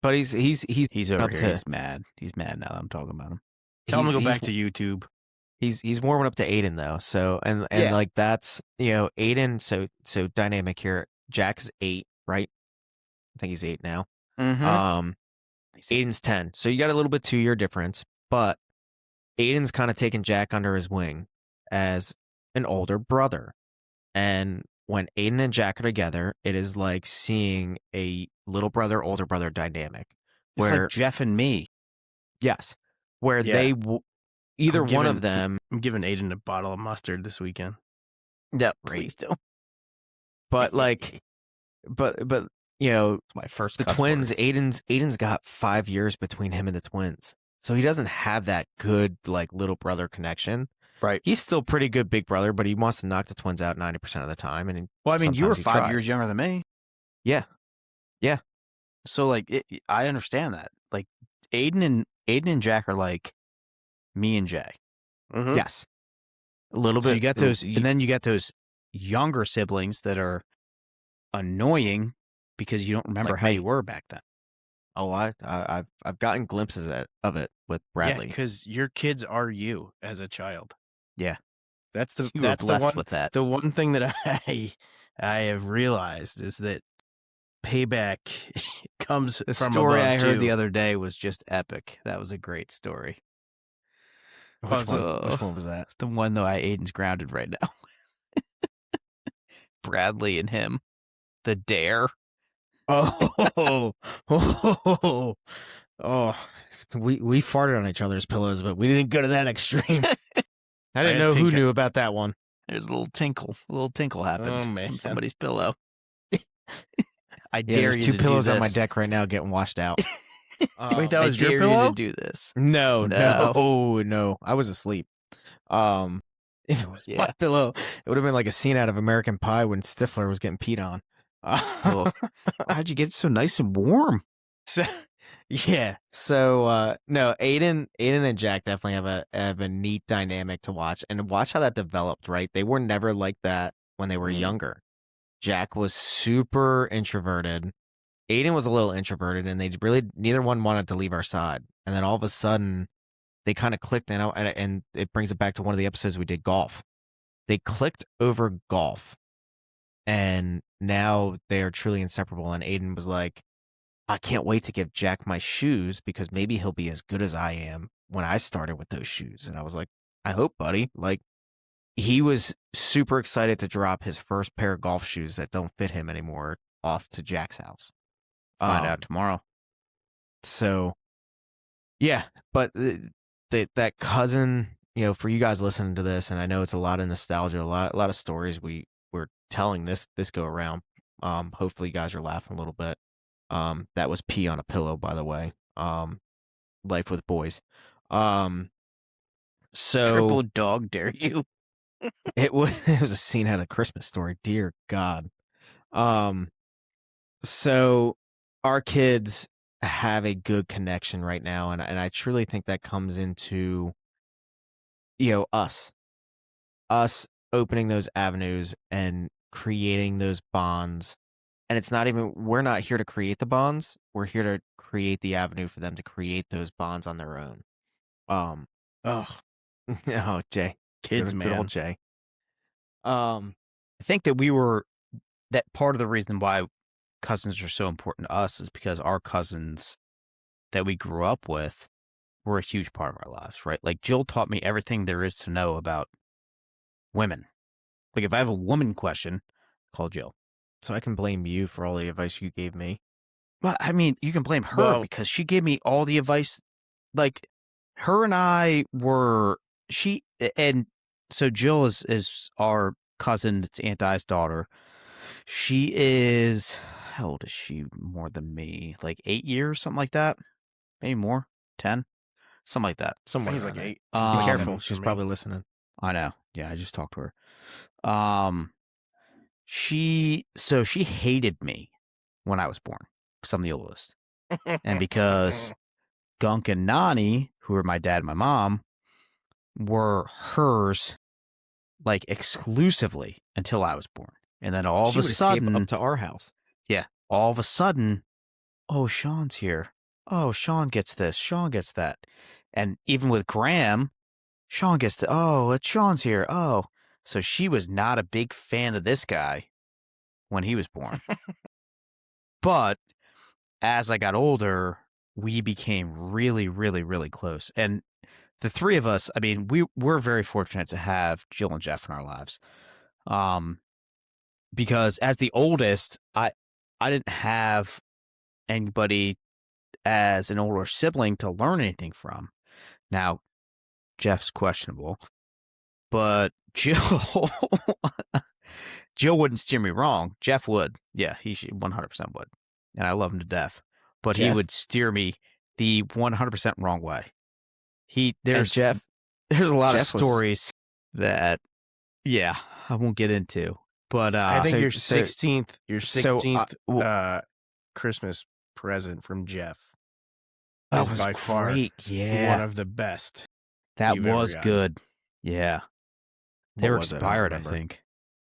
But he's over up here. to- He's mad. He's mad now that I'm talking about him. Tell him to go he's- back to YouTube. He's warming up to Aiden though. So and Yeah. like that's Aiden. So dynamic here. Jack is 8, right? I think he's 8 now. Mm-hmm. Aiden's 10. So you got a little bit 2-year difference, but Aiden's kind of taken Jack under his wing as an older brother. And when Aiden and Jack are together, it is like seeing a little brother, older brother dynamic. It's Where like Jeff and me. yes, where Yeah. either I'm one giving- of them, I'm giving Aiden a bottle of mustard this weekend. Yeah, please do. but like, but It's my first the cuss twins. word. Aiden's got 5 years between him and the twins, so he doesn't have that good like little brother connection. Right. He's still pretty good big brother, but he wants to knock the twins out 90% of the time. And Well, I mean, you were sometimes he 5 years tries. younger than me. Yeah. So like, I understand that. Like, Aiden and Jack are like me and Jay. Mhm. Yes, a little So bit. you got those, and then you got those younger siblings that are annoying because you don't remember Like how me. you were back then. Oh, I've gotten glimpses of it with Bradley. because your kids are you as a child. Yeah. That's the You were that's the blessed one with that. the one thing that I have realized is that payback comes The from story above I heard too. the other day was just epic. That was a great story. Which Oh, one was that? The one though, Aiden's grounded right now. Bradley and him, the dare. Oh, we farted on each other's pillows, but we didn't go to that extreme. I didn't had know who pink eye. knew about that one. There's a little tinkle happened Oh, man. on somebody's pillow. I Yeah, dare there's you 2 to pillows do on my this. deck right now getting washed out. Wait, that I was your dare pillow? you to do this. No, No. no. I was asleep. If it was Yeah. my pillow, it would have been like a scene out of American Pie when Stifler was getting peed on. Well, how'd you get so nice and warm? So, yeah. So no, Aiden and Jack definitely have a neat dynamic to watch, and watch how that developed. Right, they were never like that when they were younger. Jack was super introverted. Aiden was a little introverted, and they really neither one wanted to leave our side. And then all of a sudden, they kind of clicked, and it brings it back to one of the episodes we did golf. They clicked over golf, and now they are truly inseparable. And Aiden was like, I can't wait to give Jack my shoes because maybe he'll be as good as I am when I started with those shoes. And I was like, I hope, buddy. Like, he was super excited to drop his first pair of golf shoes that don't fit him anymore off to Jack's house. Find out tomorrow. So, yeah, but that cousin, for you guys listening to this, and I know it's a lot of nostalgia, a lot of stories we're telling this go around. Hopefully you guys are laughing a little bit. That was pee on a pillow, by the way. Life with boys. So Triple dog dare you. it was a scene out of Christmas Story. Dear God. So our kids have a good connection right now, and I truly think that comes into us opening those avenues and creating those bonds. And it's not even, we're not here to create the bonds, we're here to create the avenue for them to create those bonds on their own. Oh, Oh, Jay, kids, good man. old Jay. I think that that part of the reason why cousins are so important to us is because our cousins that we grew up with were a huge part of our lives, right? Like Jill taught me everything there is to know about women. Like if I have a woman question, call Jill. So I can blame you for all the advice you gave me. Well, I mean, you can blame her because she gave me all the advice. Like her and I were and so Jill is our cousin. It's Aunt I's daughter. She is, how old is she more than me? Like 8 years, something like that. Maybe more, 10, something like that. Somewhere He's around like there. 8. Be careful. For She's me. probably listening. I know. Yeah, I just talked to her. She hated me when I was born because I'm the oldest. And because Gunk and Nani, who were my dad and my mom, were hers like exclusively until I was born. And then all She of a would escape sudden, up to our house. yeah, all of a sudden, oh, Sean's here. Oh, Sean gets this. Sean gets that. And even with Graham, Sean gets the, oh, it's Sean's here. Oh, so she was not a big fan of this guy when he was born. But as I got older, we became really, really, really close. And the three of us, I mean, we're very fortunate to have Jill and Jeff in our lives. Because as the oldest, I didn't have anybody as an older sibling to learn anything from. Now, Jeff's questionable, but Jill wouldn't steer me wrong. Jeff would. Yeah, he 100% would. And I love him to death. But Jeff. He would steer me the 100% wrong way. There's a lot of stories that, yeah, I won't get into. But I think your so- 16th Christmas present from Jeff that is was by far great. Yeah, one of the best. that you've ever was gotten. good. Yeah, they What were was it? I don't expired, I remember. think.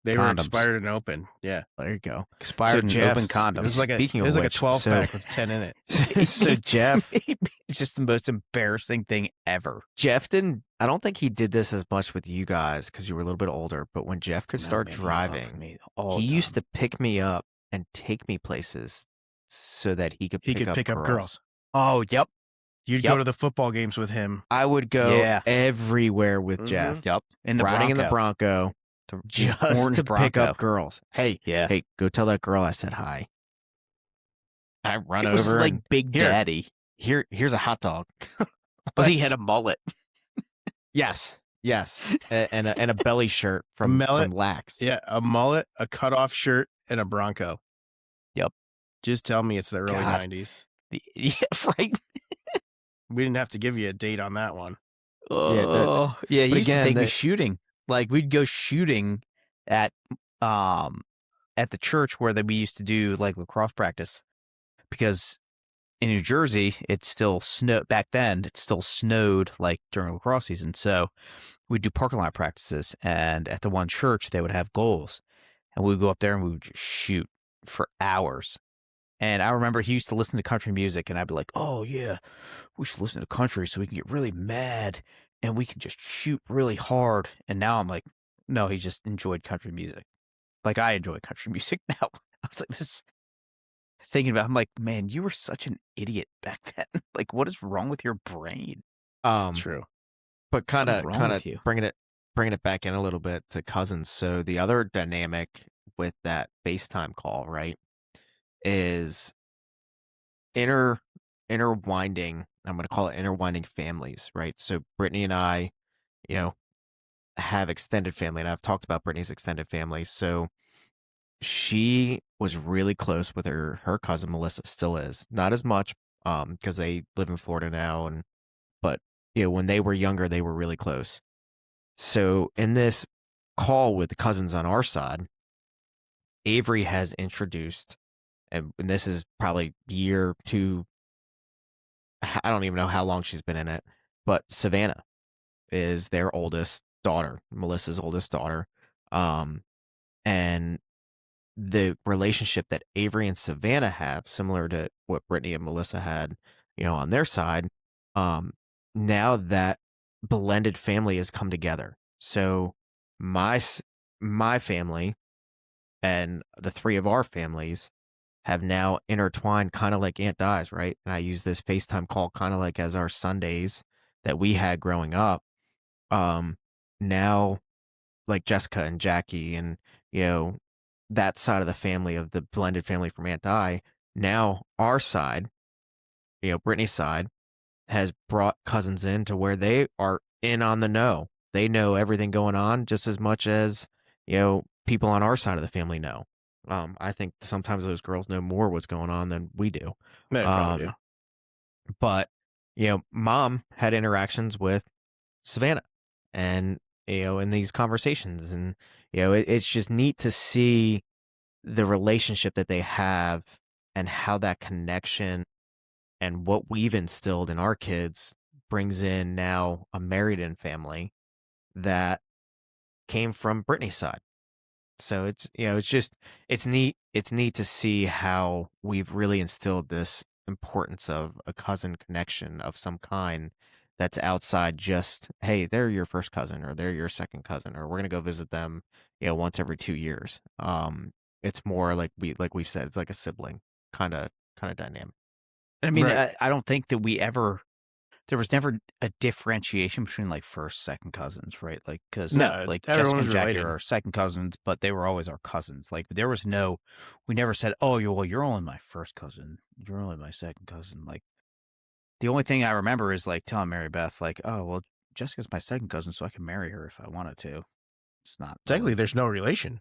They Condoms. were expired and open. Yeah. There you go. Expired and Jeff, open It condoms. was like Speaking of a which, 12 so- pack with 10 in it. So Jeff It's just the most embarrassing thing ever. didn't, I don't think he did this as much with you guys because you were a little bit older, but when Jeff could start driving, he used to pick me up and take me places so that he could pick up girls. Oh, yep. You'd Yep. go to the football games with him. I would go Yeah. everywhere with Mhm. Jeff, Yep. In the riding in the Bronco. Bronco, The just orange to pick Bronco. up girls. Hey, Yeah. hey, go tell that girl I said hi. I run It over was like and Big here. Daddy. here's a hot dog. But he had a mullet. Yes, and a belly shirt A mullet? from Lax. Yeah, a mullet, a cutoff shirt, and a Bronco. Yep. Just tell me it's the early God. 90s. Yeah, right. We didn't have to give you a date on that one. Oh, yeah. He but used to again, take me that- shooting. Like we'd go shooting at the church where we used to do like lacrosse practice, because in New Jersey it still snowed back then. It still snowed like during lacrosse season, so we'd do parking lot practices. And at the one church, they would have goals, and we would go up there and we would just shoot for hours. And I remember he used to listen to country music, and I'd be like, "Oh yeah, we should listen to country so we can get really mad and we can just shoot really hard." And now I'm like, no, he just enjoyed country music. Like I enjoy country music now. I was like, thinking about. I'm like, man, you were such an idiot back then. Like, what is wrong with your brain? True. But kind Something's of wrong with you. bringing it back in a little bit to cousins. So the other dynamic with that FaceTime call, right, is interwinding. I'm going to call it interwinding families, right? So Brittany and I, you know, have extended family, and I've talked about Brittany's extended family. So she was really close with her cousin Melissa, still is. Not as much, because they live in Florida now, but when they were younger, they were really close. So in this call with the cousins on our side, Avery has introduced, and this is probably year two. I don't even know how long she's been in it, but Savannah is their oldest daughter, Melissa's oldest daughter. And the relationship that Avery and Savannah have, similar to what Brittany and Melissa had, on their side, now that blended family has come together. So my family and the three of our families have now intertwined, kind of like Aunt Di's, right? And I use this FaceTime call kind of like as our Sundays that we had growing up. Now, like Jessica and Jackie and, that side of the family, of the blended family from Aunt Di, now our side, Brittany's side, has brought cousins in to where they are in on the know. They know everything going on just as much as, people on our side of the family know. I think sometimes those girls know more what's going on than we do. They probably do. But, mom had interactions with Savannah and, in these conversations. And, it's just neat to see the relationship that they have and how that connection and what we've instilled in our kids brings in now a married-in family that came from Brittany's side. So it's neat. It's neat to see how we've really instilled this importance of a cousin connection of some kind that's outside just, hey, they're your first cousin or they're your second cousin, or we're going to go visit them, once every 2 years. It's more like we've said, it's like a sibling kind of dynamic. I mean, Right. I don't think that there was never a differentiation between like first, second cousins, right? Like, because No, like everyone Jessica was and Jackie related. are our second cousins, but they were always our cousins. Like, there was we never said, oh, you're only my first cousin. You're only my second cousin. Like, the only thing I remember is like telling Mary Beth, like, oh, well, Jessica's my second cousin, so I can marry her if I wanted to. It's not Technically, really- there's no relation.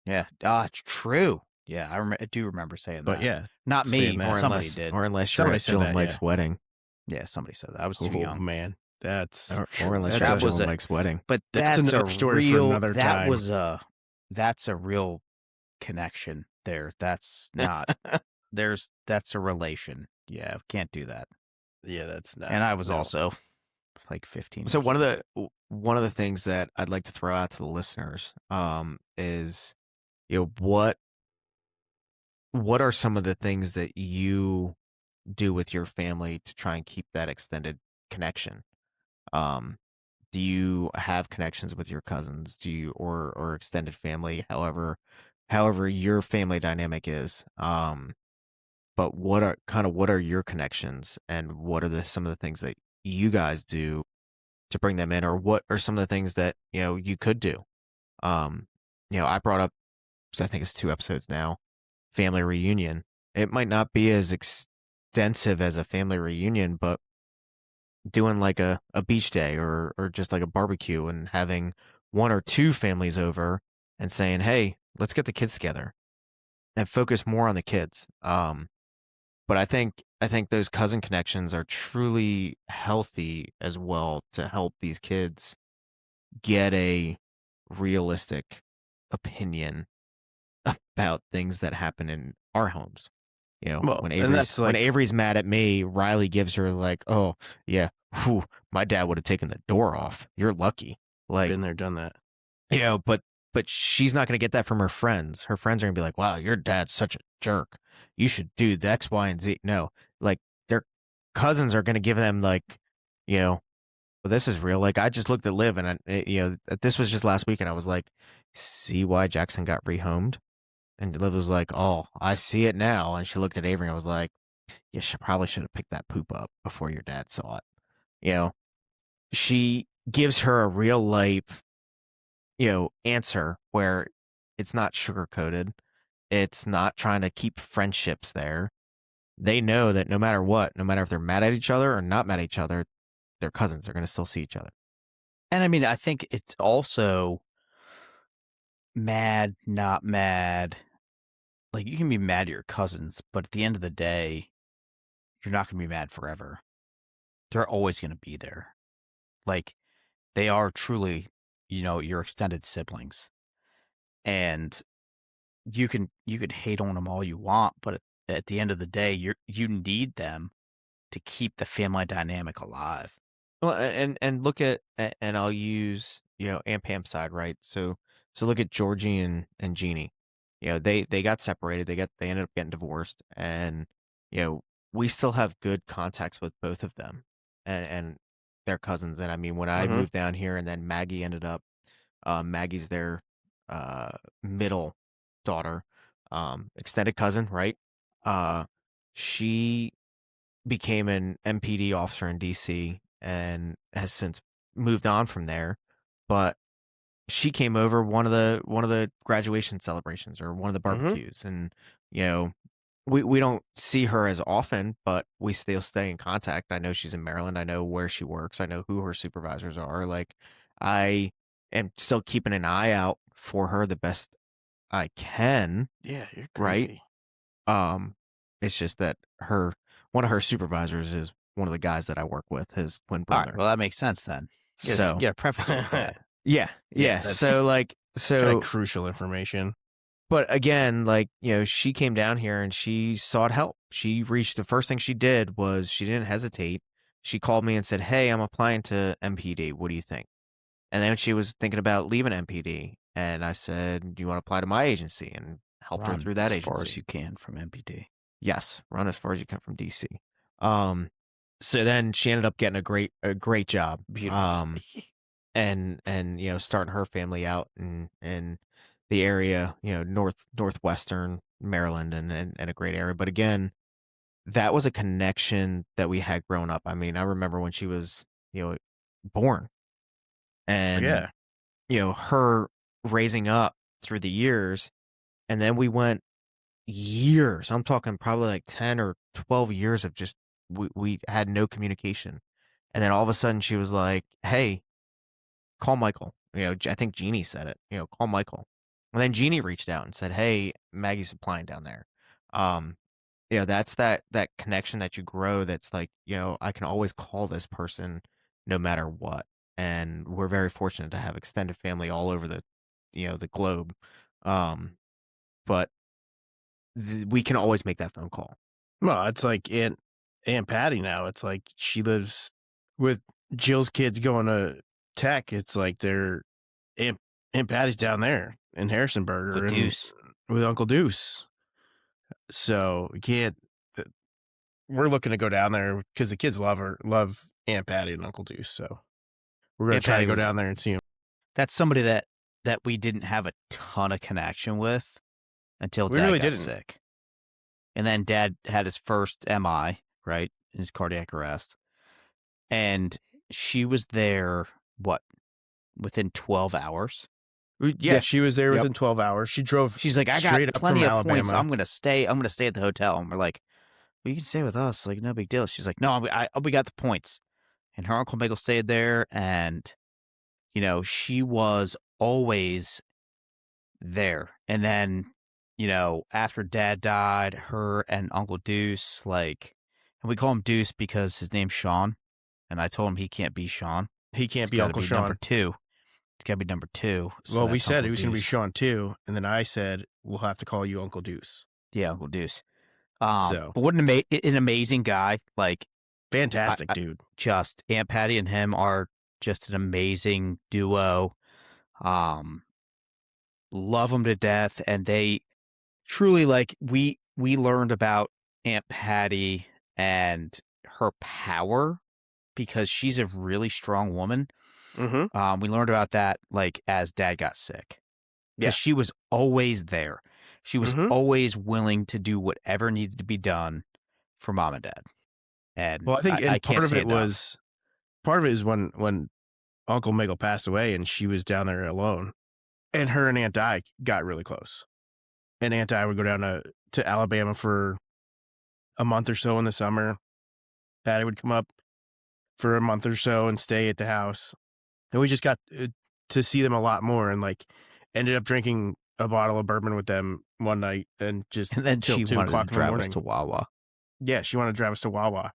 Yeah. It's true. Yeah, I do remember saying But that. yeah, Not me, saying that. but Or somebody unless, did. or unless you're Somebody at said Jill that, and Mike's yeah. wedding. Yeah, somebody said that. I was too Oh young. man, that's Or unless that's you're that at Jill was and a- Mike's wedding. But That's that's another a story for real. another that time. was that's a real connection there. That's not. That's a relation. Yeah, can't do that. yeah, that's not. And I was no. also like 15. So years one of the things that I'd like to throw out to the listeners, is, what are some of the things that you do with your family to try and keep that extended connection? Do you have connections with your cousins? Do you or extended family, however your family dynamic is? But what are your connections, and what are some of the things that you guys do to bring them in, or what are some of the things that you could do? I brought up, I think it's 2 episodes now, family reunion. It might not be as extensive as a family reunion, but doing like a beach day or just like a barbecue and having 1 or 2 families over and saying, hey, let's get the kids together and focus more on the kids. But I think those cousin connections are truly healthy as well, to help these kids get a realistic opinion about things that happen in our homes. Well, when and that's like- Avery's mad at me, Riley gives her like, oh yeah, whew, my dad would have taken the door off. You're lucky. Like, Been there, done that. but she's not going to get that from her friends. Her friends are going to be like, wow, your dad's such a jerk. You should do the X, Y, and Z. No, like their cousins are going to give them like, well, this is real. Like, I just looked at Liv, and this was just last week, and I was like, see why Jackson got rehomed? And Liv was like, "Oh, I see it now." And she looked at Avery and was like, "You probably should have picked that poop up before your dad saw it." You know, she gives her a real life, answer where it's not sugar coated. It's not trying to keep friendships there. They know that no matter what, no matter if they're mad at each other or not mad at each other, they're cousins. They're going to still see each other. And I mean, I think it's also mad, not mad. Like, you can be mad at your cousins, but at the end of the day, you're not going to be mad forever. They're always going to be there. Like, they are truly, your extended siblings. And you can hate on them all you want, but at the end of the day, you need them to keep the family dynamic alive. Well, and look at, and I'll use, Aunt Pam's side, right? So look at Georgie and Jeannie. They got separated. They ended up getting divorced, and we still have good contacts with both of them, and their cousins. And I mean, when I moved down here, and then Maggie ended up, Maggie's their middle daughter, extended cousin, right? She became an MPD officer in DC and has since moved on from there. But she came over one of the graduation celebrations or one of the barbecues, and we don't see her as often, but we still stay in contact. I know she's in Maryland. I know where she works. I know who her supervisors are. Like, I am still keeping an eye out for her the best I can. Yeah, you're right. crazy. It's just that one of her supervisors is one of the guys that I work with, his twin All brother. right, well, that makes sense then. So yeah, preface with that. yeah. that's So Kind of crucial information. but again, she came down here and she sought help. The first thing she did was she didn't hesitate. She called me and said, "Hey, I'm applying to MPD. What do you think?" And then she was thinking about leaving MPD, and I said, "Do you want to apply to my agency?" And helped her through that agency. As far as you can from MPD. Yes, run as far as you can from DC. So then she ended up getting a great job. Beautiful. And starting her family out in the area, northwestern Maryland, and a great area. But again, that was a connection that we had growing up. I mean, I remember when she was, born, and her raising up through the years, and then we went years. I'm talking probably like 10 or 12 years of just we had no communication. And then all of a sudden she was like, "Hey, call Michael." I think Jeannie said it, "Call Michael." And then Jeannie reached out and said, "Hey, Maggie's applying down there." That's that connection that you grow, that's like, I can always call this person no matter what. And we're very fortunate to have extended family all over the globe. But we can always make that phone call. Well, it's like Aunt Patty now. It's like she lives with Jill's kids going to tech. It's like they're Aunt Patty's down there in Harrisonburg Uncle Deuce. with Uncle Deuce. So we can't. We're looking to go down there because the kids love Aunt Patty and Uncle Deuce. So we're going to try to go down there and see him. That's somebody that we didn't have a ton of connection with until We Dad really got didn't. sick. And then Dad had his first MI, right? His cardiac arrest. And she was there, within 12 hours? Yeah, she was there within 12 hours. She drove. She's like, "I got straight up plenty from of Alabama. points. I'm gonna stay at the hotel." And we're like, "Well, you can stay with us. Like, no big deal." She's like, "No, we got the points." And her Uncle Michael stayed there, and she was always there. And then, after Dad died, her and Uncle Deuce, and we call him Deuce because his name's Sean, and I told him he can't be Sean. He can't It's be gotta Uncle be Sean. number 2. It's got to be number 2. So Well, we that's said Uncle it was going to be Deuce. Sean too, and then I said we'll have to call you Uncle Deuce. Yeah, Uncle Deuce. So, but what an amazing guy! Like, fantastic dude. Just Aunt Patty and him are just an amazing duo. Love them to death, and they truly, we learned about Aunt Patty and her power because she's a really strong woman. Mm-hmm. We learned about that as Dad got sick. Yeah, she was always there. She was Mhm. always willing to do whatever needed to be done for mom and dad. And Well, I think, I and can't part of say it enough. is when Uncle Miguel passed away and she was down there alone, and her and Aunt Di got really close. And Aunt Di would go down to Alabama for a month or so in the summer. Patty would come up for a month or so and stay at the house. And we just got to see them a lot more, and like ended up drinking a bottle of bourbon with them one night and just And then till she 2 wanted to o'clock in the drive us morning. to Wawa. Yeah, she wanted to drive us to Wawa.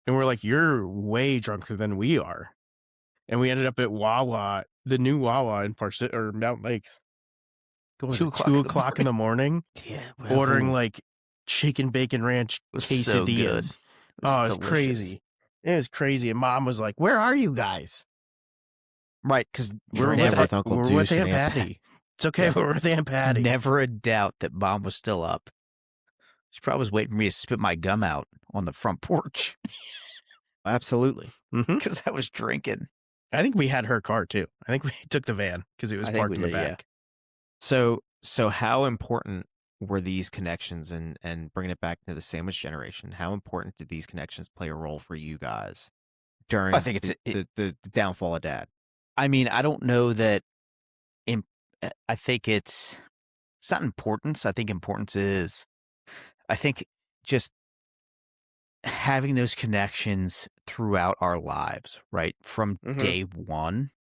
And we're like, you're way drunker than we are. And we ended up at Wawa, the new Wawa in or Mountain Lakes. What was 2 it, o'clock 2 in the o'clock in the morning? Yeah. Ordering like chicken bacon ranch was so good. quesadillas. Oh, it was delicious. crazy. It was crazy. And Mom was like, where are you guys? Right, because We're never, with Uncle we're Deuce with and Aunt Aunt Patty. It's okay, Yeah. we're with Aunt Patty. never a doubt that mom was still up. She probably was waiting for me to spit my gum out on the front porch Absolutely. Mm-hmm. because I was drinking. I think we had her car too. I think we took the van because it was I think parked we in the did, yeah. back. So how important were these connections, and bringing it back to the sandwich generation? How important did these connections play a role for you guys during I think the downfall of Dad? I mean, I don't know that. I think it's not importance. I think importance is, I think just having those connections throughout our lives, right? From Mhm. day one,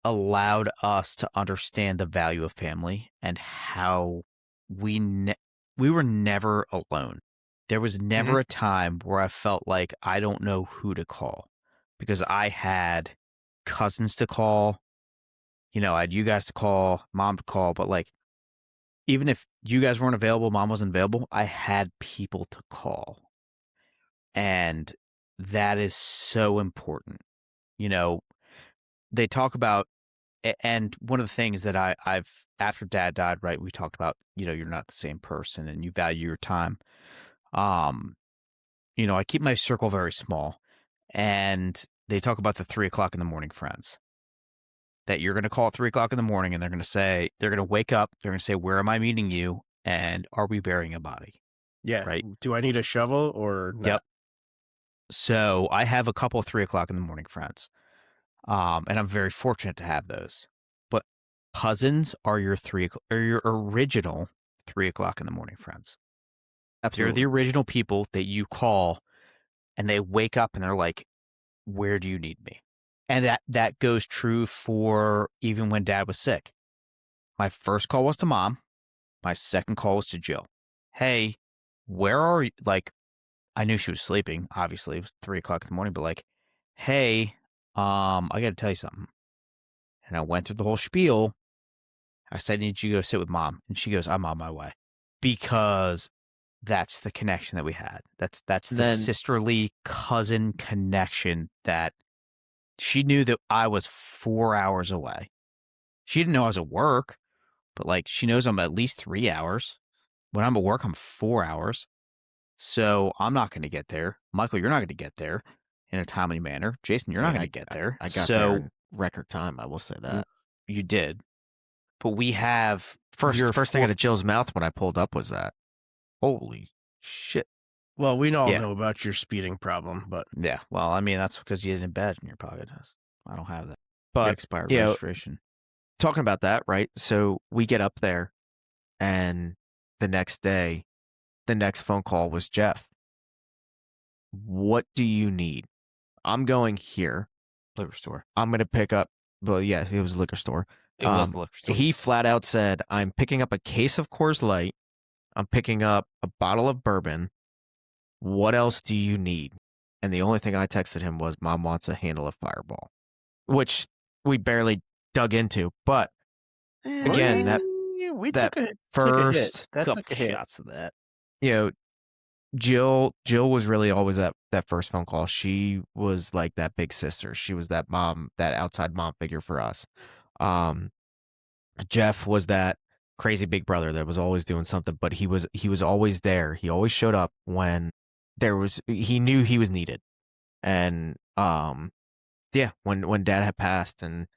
allowed us to understand the value of family and how we were never alone. There was never a time where I felt like I don't know who to call, because I had cousins to call, I had you guys to call, mom to call, but like, even if you guys weren't available, mom wasn't available, I had people to call. And that is so important. They talk about, and one of the things that I've, after dad died, right, we talked about, you're not the same person and you value your time. I keep my circle very small, and they talk about the 3 o'clock in the morning friends that you're going to call at 3 o'clock in the morning, and they're going to wake up. They're going to say, where am I meeting you? And are we burying a body? Yeah. Right. Do I need a shovel or not? Yep. So I have a couple of 3 o'clock in the morning friends. And I'm very fortunate to have those. But cousins are your your original 3 o'clock in the morning friends. Absolutely. They're the original people that you call, and they wake up and they're like, where do you need me? And that goes true for even when dad was sick. My first call was to mom. My second call was to Jill. Hey, where are you? Like, I knew she was sleeping. Obviously, it was 3 o'clock in the morning, but like, hey, I got to tell you something. And I went through the whole spiel. I said, I need you to go sit with mom. And she goes, I'm on my way. Because that's the connection that we had. That's the sisterly cousin connection that she knew that I was 4 hours away. She didn't know I was at work, but like, she knows I'm at least 3 hours. When I'm at work, I'm 4 hours. So I'm not going to get there. Michael, you're not going to get there in a timely manner. Jason, you're not going to get there. I got there in record time, I will say that. You did. But we have first thing out of Jill's mouth when I pulled up was that. Holy shit. Well, we all know about your speeding problem, but yeah. Well, I mean, that's because you didn't bed in your pocket. I don't have that. But expired registration. Talking about that, right? So we get up there, and the next day, the next phone call was Jeff. What do you need? I'm going here. Liquor store. I'm going to pick up. Well, yeah, it was a liquor store. It was the liquor store. He flat out said, I'm picking up a case of Coors Light. I'm picking up a bottle of bourbon. What else do you need? And the only thing I texted him was, Mom wants a handle of Fireball, which we barely dug into. But again, took a couple shots of that. Jill was really always that first phone call. She was like that big sister. She was that mom, that outside mom figure for us. Jeff was that crazy big brother that was always doing something, but he was always there. He always showed up when he knew he was needed. And when dad had passed, and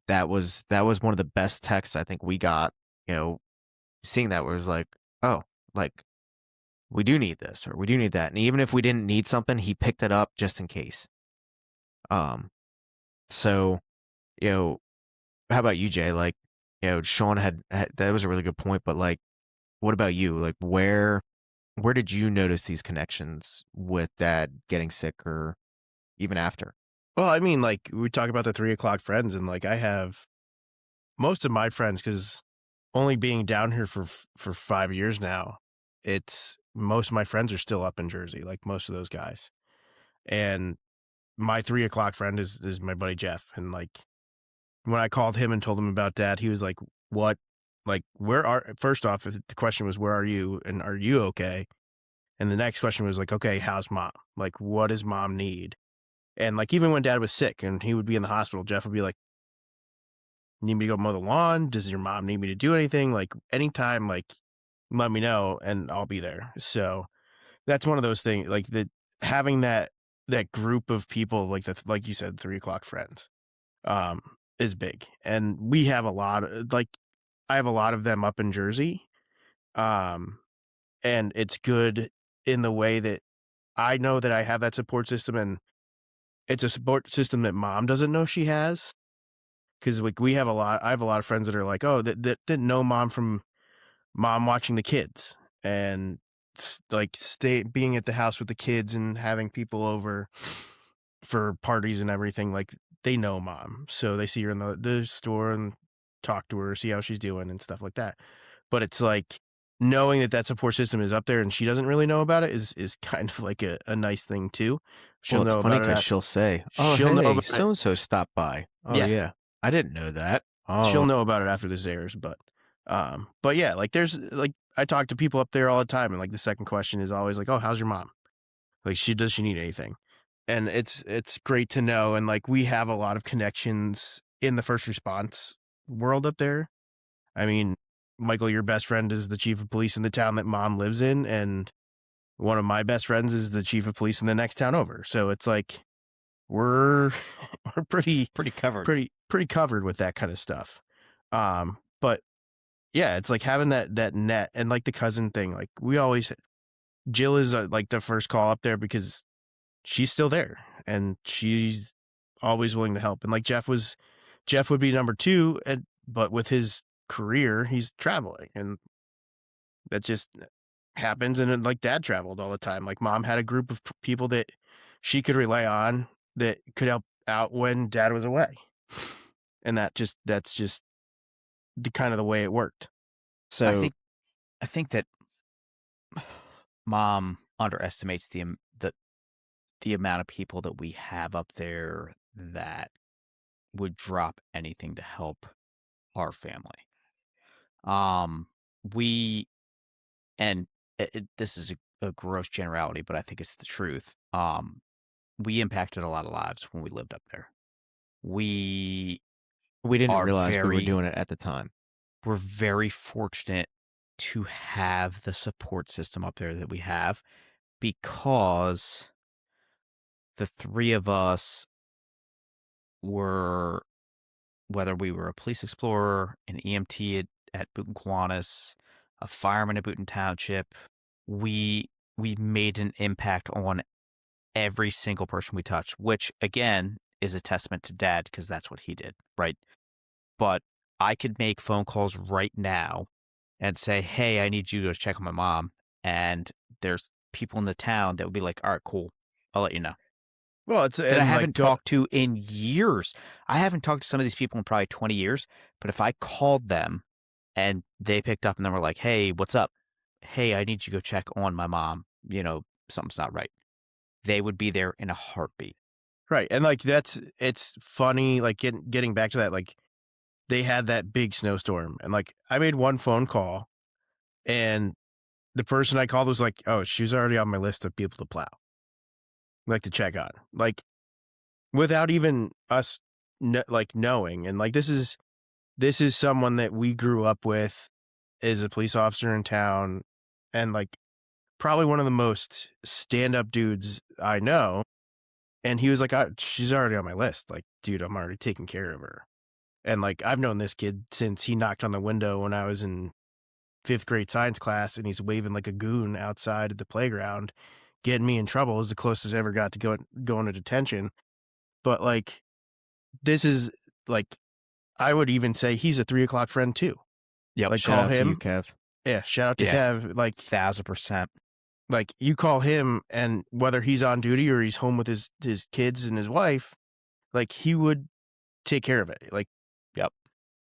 that was one of the best texts I think we got, seeing that where it was like, oh, like we do need this or we do need that. And even if we didn't need something, he picked it up just in case. So, you know, how about you, Jay? Like, you know, Sean had that was a really good point, but like, what about you? Like, where did you notice these connections with dad getting sick or even after? Well, I mean, like we talk about the 3 o'clock friends, and like I have most of my friends, because only being down here for 5 years now, it's most of my friends are still up in Jersey, like most of those guys. And my 3 o'clock friend is my buddy Jeff. And like when I called him and told him about dad, he was like, "What? Like, first off, the question was, where are you? And are you okay?" And the next question was like, "Okay, how's mom? Like, what does mom need?" And like even when dad was sick and he would be in the hospital, Jeff would be like, "Need me to go mow the lawn? Does your mom need me to do anything? Like anytime, like let me know and I'll be there." So that's one of those things, like having that group of people, like like you said, 3 o'clock friends, um, is big. And we have a lot of, like, I have a lot of them up in Jersey. Um, and it's good in the way that I know that I have that support system, and it's a support system that mom doesn't know she has. Cause like I have a lot of friends that are like, oh, that didn't know mom from mom watching the kids, and like being at the house with the kids and having people over for parties and everything. Like they know mom, so they see her in the store and talk to her, see how she's doing and stuff like that. But it's like knowing that support system is up there and she doesn't really know about it is kind of like a nice thing too. Well, She'll it's know funny about it. because she'll say, "Oh, She'll know hey, about it. so and so stopped by." Oh Yeah, yeah, I didn't know that. she'll Oh, know about it after this airs. But yeah, like there's like I talk to people up there all the time, and like the second question is always like, "Oh, how's your mom? Like, does she need anything?" And it's great to know. And like we have a lot of connections in the first response world up there. I mean, Michael, your best friend is the chief of police in the town that mom lives in, and one of my best friends is the chief of police in the next town over. So it's like we're we're Pretty covered. pretty covered with that kind of stuff. But yeah, it's like having that net, and like the cousin thing. Like we always, Jill is like the first call up there because she's still there and she's always willing to help. And like Jeff would be number two, but with his career, he's traveling, and that just happens. And then, like dad traveled all the time. Like mom had a group of people that she could rely on that could help out when dad was away. And that's just the kind of the way it worked. I so think I think that mom underestimates the amount of people that we have up there that would drop anything to help our family. We and this is a gross generality, but I think it's the truth. We impacted a lot of lives when we lived up there. We we didn't are realize we were very doing it at the time. we're very fortunate to have the support system up there that we have, because the three of us were, whether we were a police explorer, an EMT at Boonton Kiwanis, a fireman at Boonton Township, we made an impact on every single person we touched, which again is a testament to dad, because that's what he did, right? But I could make phone calls right now and say, "Hey, I need you to check on my mom," and there's people in the town that would be like, "All right, cool, I'll let you know." Well, it's That I and like haven't talked to in years. I haven't talked to some of these people in probably 20 years, but if I called them and they picked up and they were like, "Hey, what's up? Hey, I need you to go check on my mom. Something's not right." They would be there in a heartbeat. right. And like it's funny, like getting back to that, like they had that big snowstorm, and like I made one phone call, and the person I called was like, "Oh, she's already on my list of people to plow, like to check on," like without even us like knowing. And like this is someone that we grew up with, is a police officer in town, and like probably one of the most stand up dudes I know. And he was like, "She's already on my list. Like, dude, I'm already taking care of her." And like I've known this kid since he knocked on the window when I was in fifth grade science class and he's waving like a goon outside at the playground, getting me in trouble. It was the closest I ever got to going to detention. But like, this is like, I would even say he's a 3 o'clock friend too. Yep. Like, Shout call out to him. you, Kev. Yeah, shout out to Yeah. Kev. Like, 1,000%. like you call him, and whether he's on duty or he's home with his kids and his wife, like he would take care of it. Like,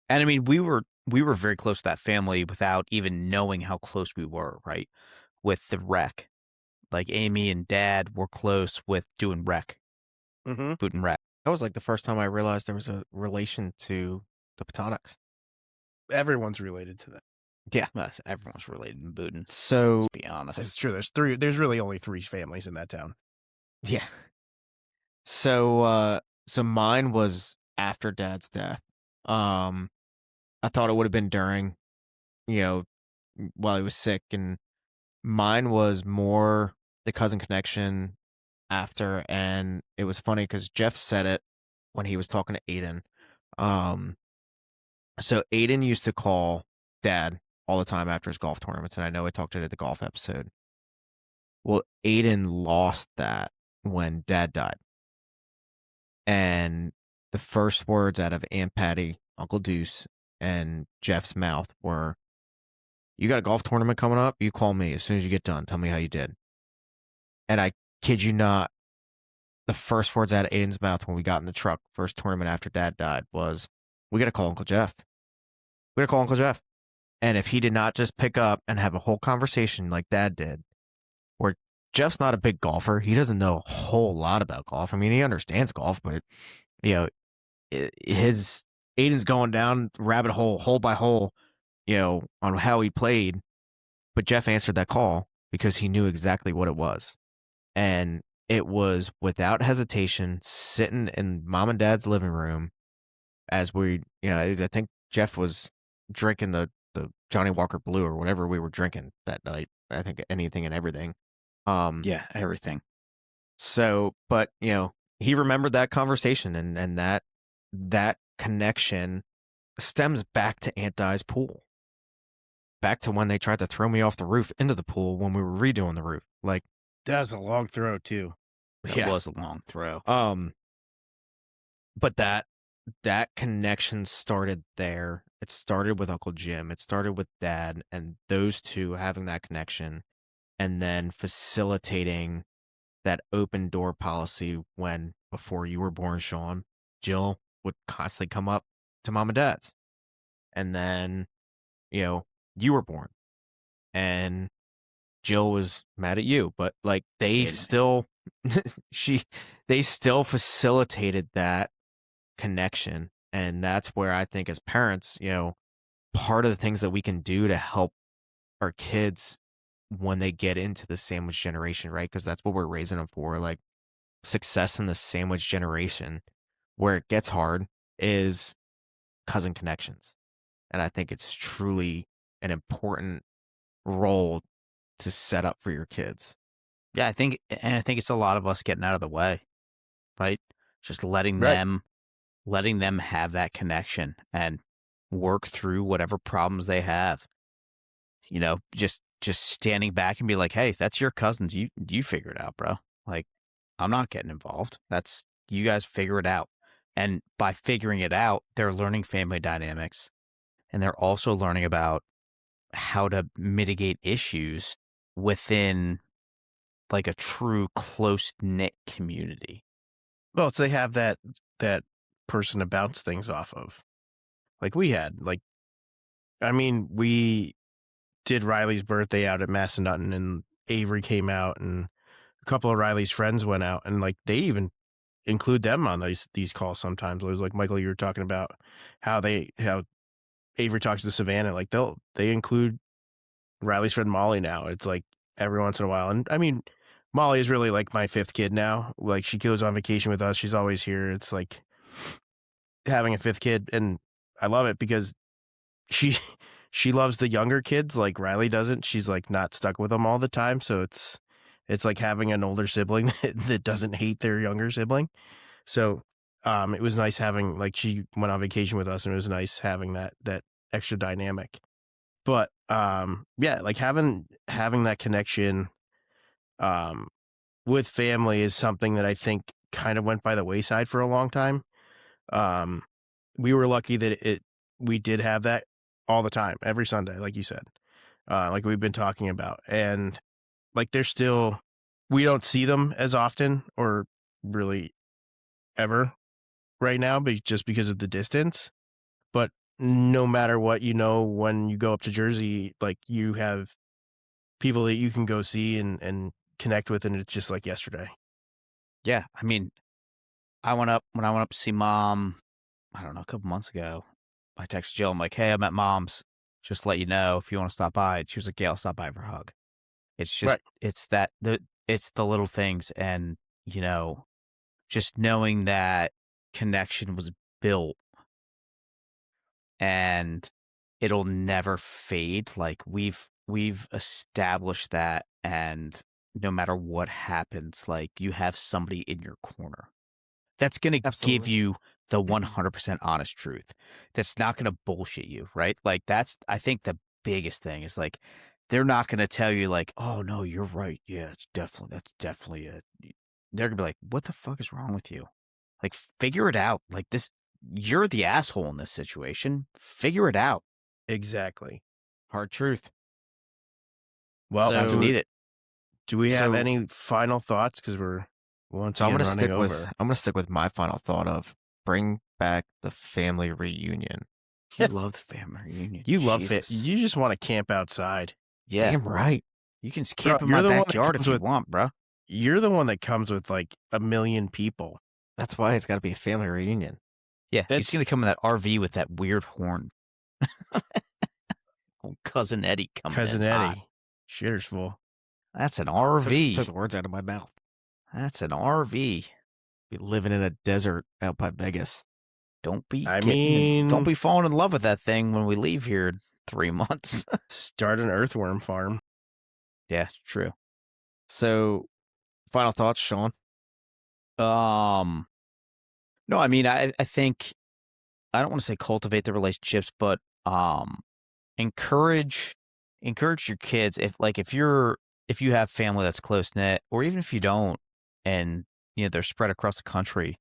And I mean, we were very close to that family without even knowing how close we were, right? With the rec. Like Amy and Dad were close with doing rec, boot and rec. That was like the first time I realized there was a relation to the Patonics. everyone's related to that. Yeah. Well, everyone's related in Booten, So let's be honest. It's true. There's really only 3 families in that town. yeah. So mine was after Dad's death. I thought it would have been during, while he was sick, and mine was more the cousin connection after. And it was funny because Jeff said it when he was talking to Aiden. So Aiden used to call Dad all the time after his golf tournaments, and I know I talked to it at the golf episode. Well, Aiden lost that when Dad died. And the first words out of Aunt Patty, Uncle Deuce, and Jeff's mouth were, "You got a golf tournament coming up? You call me as soon as you get done. Tell me how you did." And I kid you not, the first words out of Aiden's mouth when we got in the truck, first tournament after Dad died, was, "We got to call Uncle Jeff. We got to call Uncle Jeff." And if he did not just pick up and have a whole conversation like Dad did, where Jeff's not a big golfer, he doesn't know a whole lot about golf. I mean, he understands golf, but his Aiden's going down rabbit hole by hole, on how he played. But Jeff answered that call because he knew exactly what it was. And it was without hesitation, sitting in Mom and Dad's living room as I think Jeff was drinking the Johnny Walker Blue or whatever we were drinking that night. I think anything and everything. Yeah, everything. So, but he remembered that conversation, and that connection stems back to Aunt Di's pool, back to when they tried to throw me off the roof into the pool when we were redoing the roof. Like, That was a long throw too. That was a long throw. But that connection started there. It started with Uncle Jim. It started with Dad, and those two having that connection, and then facilitating that open door policy when, before you were born, Sean, Jill would constantly come up to Mom and Dad's. And then, you were born. And Jill was mad at you, but like they still facilitated that connection. And that's where I think as parents, part of the things that we can do to help our kids when they get into the sandwich generation, right? Because that's what we're raising them for. Like, success in the sandwich generation, where it gets hard, is cousin connections. And I think it's truly an important role to set up for your kids. Yeah, I think it's a lot of us getting out of the way, right? Just letting them have that connection and work through whatever problems they have. Just standing back and be like, "Hey, that's your cousins. You figure it out, bro. Like, I'm not getting involved. That's, you guys figure it out." And by figuring it out, they're learning family dynamics, and they're also learning about how to mitigate issues within like a true close-knit community. Well, so they have that person to bounce things off of. Like we had, like, I mean, we did Riley's birthday out at Massanutten, and Avery came out, and a couple of Riley's friends went out, and like they even include them on these calls sometimes. It was like, Michael, you were talking about how Avery talks to Savannah, like they include Riley's friend Molly now. It's like every once in a while. And I mean, Molly is really like my 5th kid now. Like, she goes on vacation with us. She's always here. It's like having a 5th kid, and I love it because she loves the younger kids like Riley doesn't. She's like not stuck with them all the time. So it's like having an older sibling that doesn't hate their younger sibling. So it was nice having, like, she went on vacation with us, and it was nice having that extra dynamic. But yeah, like having that connection with family is something that I think kind of went by the wayside for a long time. We were lucky that we did have that all the time, every Sunday, like you said, like we've been talking about. And like we don't see them as often or really ever right now, but just because of the distance. But no matter what, when you go up to Jersey, like you have people that you can go see and connect with, and it's just like yesterday. Yeah, I mean, when I went up to see Mom, I don't know, a couple months ago. I texted Jill. I'm like, "Hey, I'm at Mom's. Just to let you know if you want to stop by." And she was like, "Yeah, I'll stop by for a hug." It's just Right. it's the little things, and just knowing that connection was built and it'll never fade. Like we've established that, and no matter what happens, like you have somebody in your corner that's going to give Absolutely. you the 100% honest truth. That's not going to bullshit you, right? Like that's, I think, the biggest thing is like they're not going to tell you like, "Oh no, you're right. Yeah, that's definitely it." They're going to be like, "What the fuck is wrong with you? Like figure it out. Like this, you're the asshole in this situation. Figure it out." Exactly. Hard truth. Well, Sometimes you So, need it. do we have so, any final thoughts? Because we're once so I'm again gonna running stick with over. I'm gonna stick with my final thought of bring back the family reunion. You love the family reunion. You love it. Jesus. You just want to camp outside. Yeah. Damn right. You can Bro, camp in you're my the one that backyard if comes you with- want, bro. You're the one that comes with like 1 million people. That's why it's got to be a family reunion. Yeah, he's It's- going to come in that RV with that weird horn. Old Cousin Eddie coming Cousin in hot. Eddie. Shitter's full. That's an RV. Took the words out of my mouth. That's an RV. Be living in a desert out by Vegas. Don't be mean- falling in love with that thing when we leave here in 3 months. Start an earthworm farm. Yeah, it's true. So, final thoughts, Sean? No, I mean, I think I don't want to say cultivate the relationships, but encourage your kids if you have family that's close knit, or even if you don't, and they're spread across the country,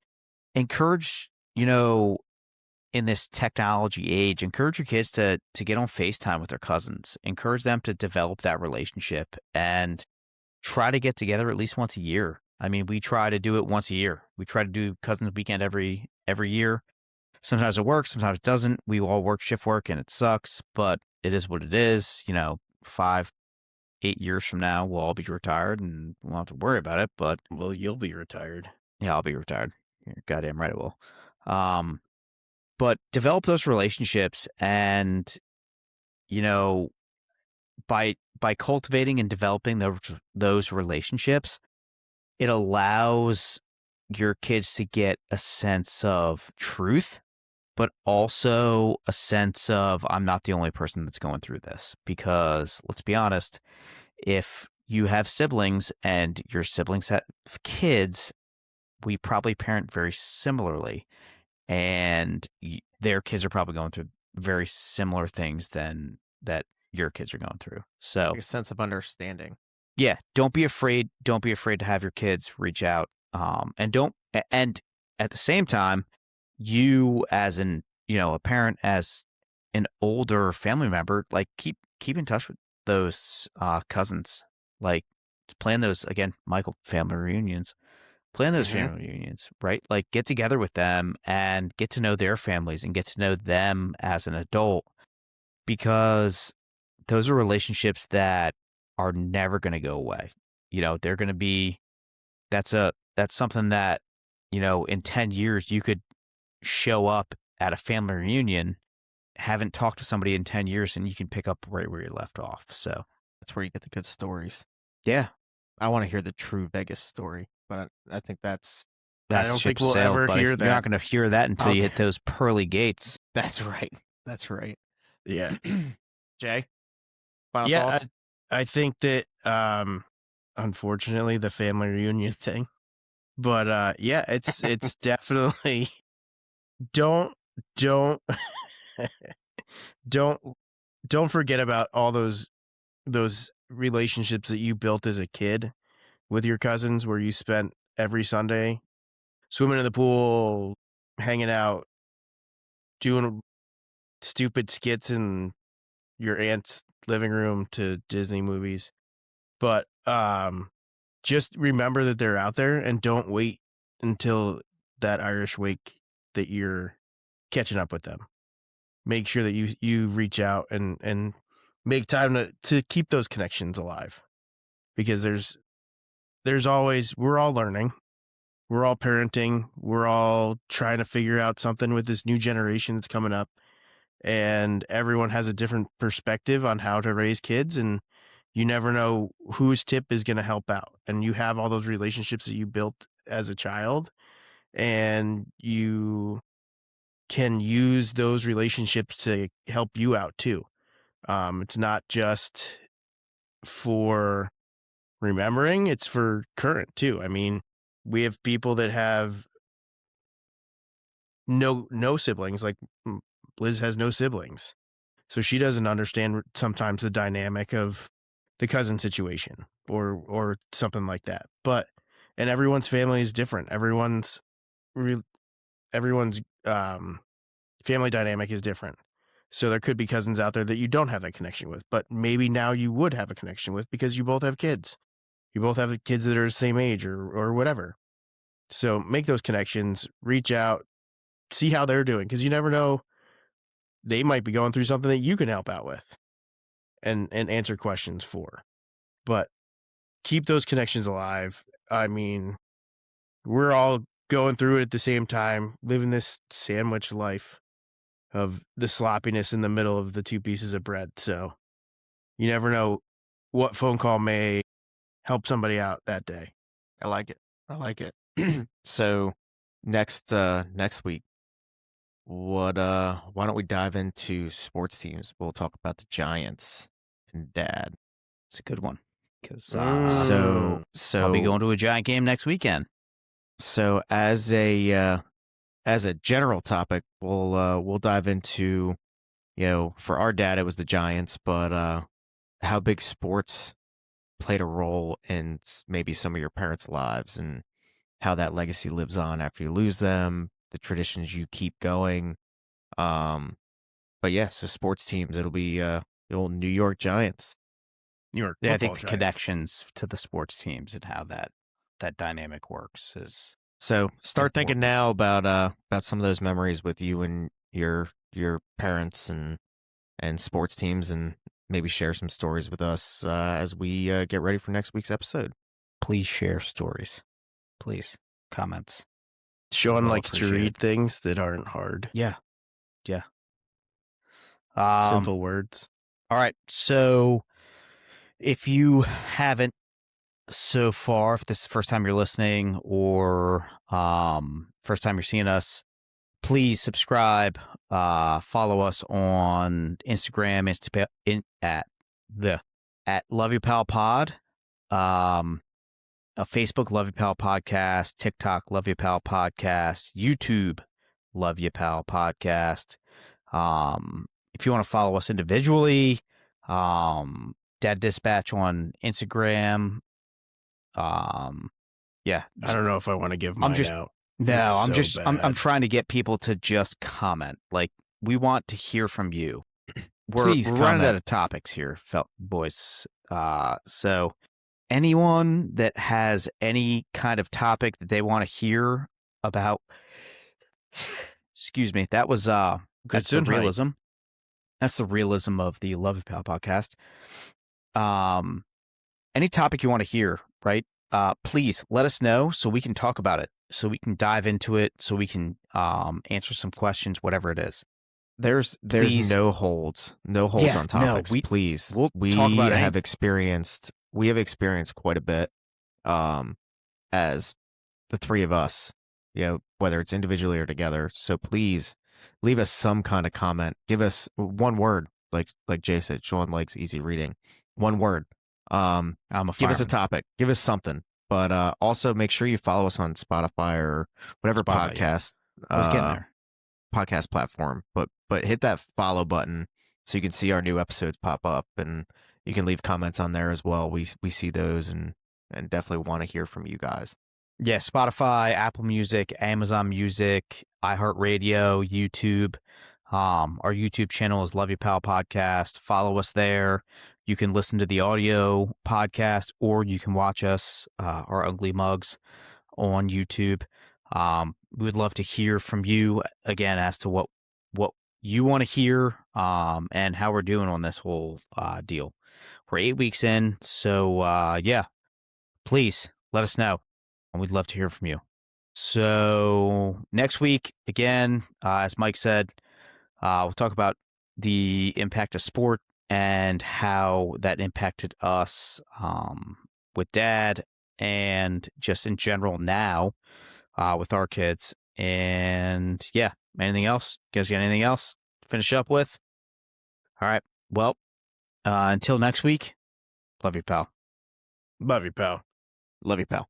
encourage in this technology age, encourage your kids to get on FaceTime with their cousins. Encourage them to develop that relationship and try to get together at least once a year. I mean, we try to do it once a year. We try to do Cousins Weekend every year. Sometimes it works, sometimes it doesn't. We all work shift work and it sucks, but it is what it is. 5-8 years from now, we'll all be retired and we won't have to worry about it. But Well, you'll be retired. yeah, I'll be retired. You're goddamn right, I will. But develop those relationships, and by cultivating and developing those relationships, it allows your kids to get a sense of truth, but also a sense of I'm not the only person that's going through this. Because let's be honest, if you have siblings and your siblings have kids, we probably parent very similarly, and their kids are probably going through very similar things than that your kids are going through. So Like a sense of understanding. yeah, don't be afraid to have your kids reach out, and at the same time, you as a parent, as an older family member, like keep in touch with those cousins, like plan those, again, Michael, family reunions. Plan those family reunions, right? Like get together with them and get to know their families and get to know them as an adult, because those are relationships that are never going to go away. They're going to be, that's something that, in 10 years, you could show up at a family reunion, haven't talked to somebody in 10 years, and you can pick up right where you left off. So That's where you get the good stories. yeah, I want to hear the true Vegas story, but I think that's I don't ship think we'll sailed, ever buddy. hear You're that. not going to hear that until you Okay. hit those pearly gates. That's right. That's right. Yeah. Jay, final Yeah, thoughts? I think that unfortunately the family reunion thing. But yeah, it's definitely don't don't don't forget about all those relationships that you built as a kid with your cousins, where you spent every Sunday swimming in the pool, hanging out, doing stupid skits in your aunt's living room to Disney movies. But just remember that they're out there, and don't wait until that Irish wake that you're catching up with them. Make sure that you reach out and make time to keep those connections alive, because there's always, we're all learning, we're all parenting, we're all trying to figure out something with this new generation that's coming up, and everyone has a different perspective on how to raise kids, and you never know whose tip is going to help out. And you have all those relationships that you built as a child, and you can use those relationships to help you out too. It's not just for remembering, it's for current too. I mean, we have people that have no siblings. Like Liz has no siblings, so she doesn't understand sometimes the dynamic of the cousin situation or something like that. But and everyone's family is different. Everyone's family dynamic is different. So there could be cousins out there that you don't have that connection with, but maybe now you would have a connection with because you both have kids. You both have kids that are the same age or whatever. So make those connections, reach out, see how they're doing, because you never know. They might be going through something that you can help out with and answer questions for. But keep those connections alive. I mean, we're all going through it at the same time, living this sandwich life of the sloppiness in the middle of the two pieces of bread. So you never know what phone call may help somebody out that day. I like it. So next week, why don't we dive into sports teams? We'll talk about the Giants and Dad. It's a good one, because So I'll be going to a Giant game next weekend. So as a general topic, we'll dive into, for our dad it was the Giants, but how big sports played a role in maybe some of your parents' lives and how that legacy lives on after you lose them, the traditions you keep going. But yeah, so sports teams, it'll be the old New York Giants. New York Yeah, I football think the Giants. connections to the sports teams and how that dynamic works is. So start thinking important. now about some of those memories with you and your parents and sports teams, and maybe share some stories with us as we get ready for next week's episode. Please share stories. Please. Comments. Sean Well likes to appreciated. read things that aren't hard. Yeah. Simple words. All right. So if you haven't so far, if this is the first time you're listening or first time you're seeing us, please subscribe, follow us on Instagram, at Love Your Pal Pod, Facebook, Love Your Pal Podcast, TikTok, Love Your Pal Podcast, YouTube, Love Your Pal Podcast. If you want to follow us individually, Dad Dispatch on Instagram. Yeah. I don't know if I want to give mine out. No, It's so I'm bad. trying to get people to just comment. Like, we want to hear from you. Please we're running comment. out of topics here, boys. So anyone that has any kind of topic that they want to hear about, excuse me, that's the Gesundheit. realism. That's the realism of the Love Your Pal podcast. Any topic you want to hear, right? Please let us know so we can talk about it, so we can dive into it, so we can answer some questions, whatever it is. There's Please. no holds Yeah, on topics. no, Please, we'll we talk about have experienced quite a bit, as the three of us, whether it's individually or together. So please leave us some kind of comment. Give us one word, like Jay said. Sean likes easy reading. One word. I'm a Give us a fireman. topic. Give us something. But also make sure you follow us on Spotify or whatever Spotify, yeah. podcast I was getting there. podcast platform. But hit that follow button so you can see our new episodes pop up, and you can leave comments on there as well. We see those and definitely want to hear from you guys. Yeah, Spotify, Apple Music, Amazon Music, iHeartRadio, YouTube. Our YouTube channel is Love You Pal Podcast. Follow us there. You can listen to the audio podcast, or you can watch us, our ugly mugs, on YouTube. We would love to hear from you again as to what you want to hear, and how we're doing on this whole deal. We're 8 weeks in, so yeah, please let us know. We'd love to hear from you. So next week, again, as Mike said, we'll talk about the impact of sport and how that impacted us, with Dad, and just in general now, with our kids. And yeah, anything else? You guys got anything else to finish up with? All right. Well, until next week, love you, pal. Love you, pal. Love you, pal.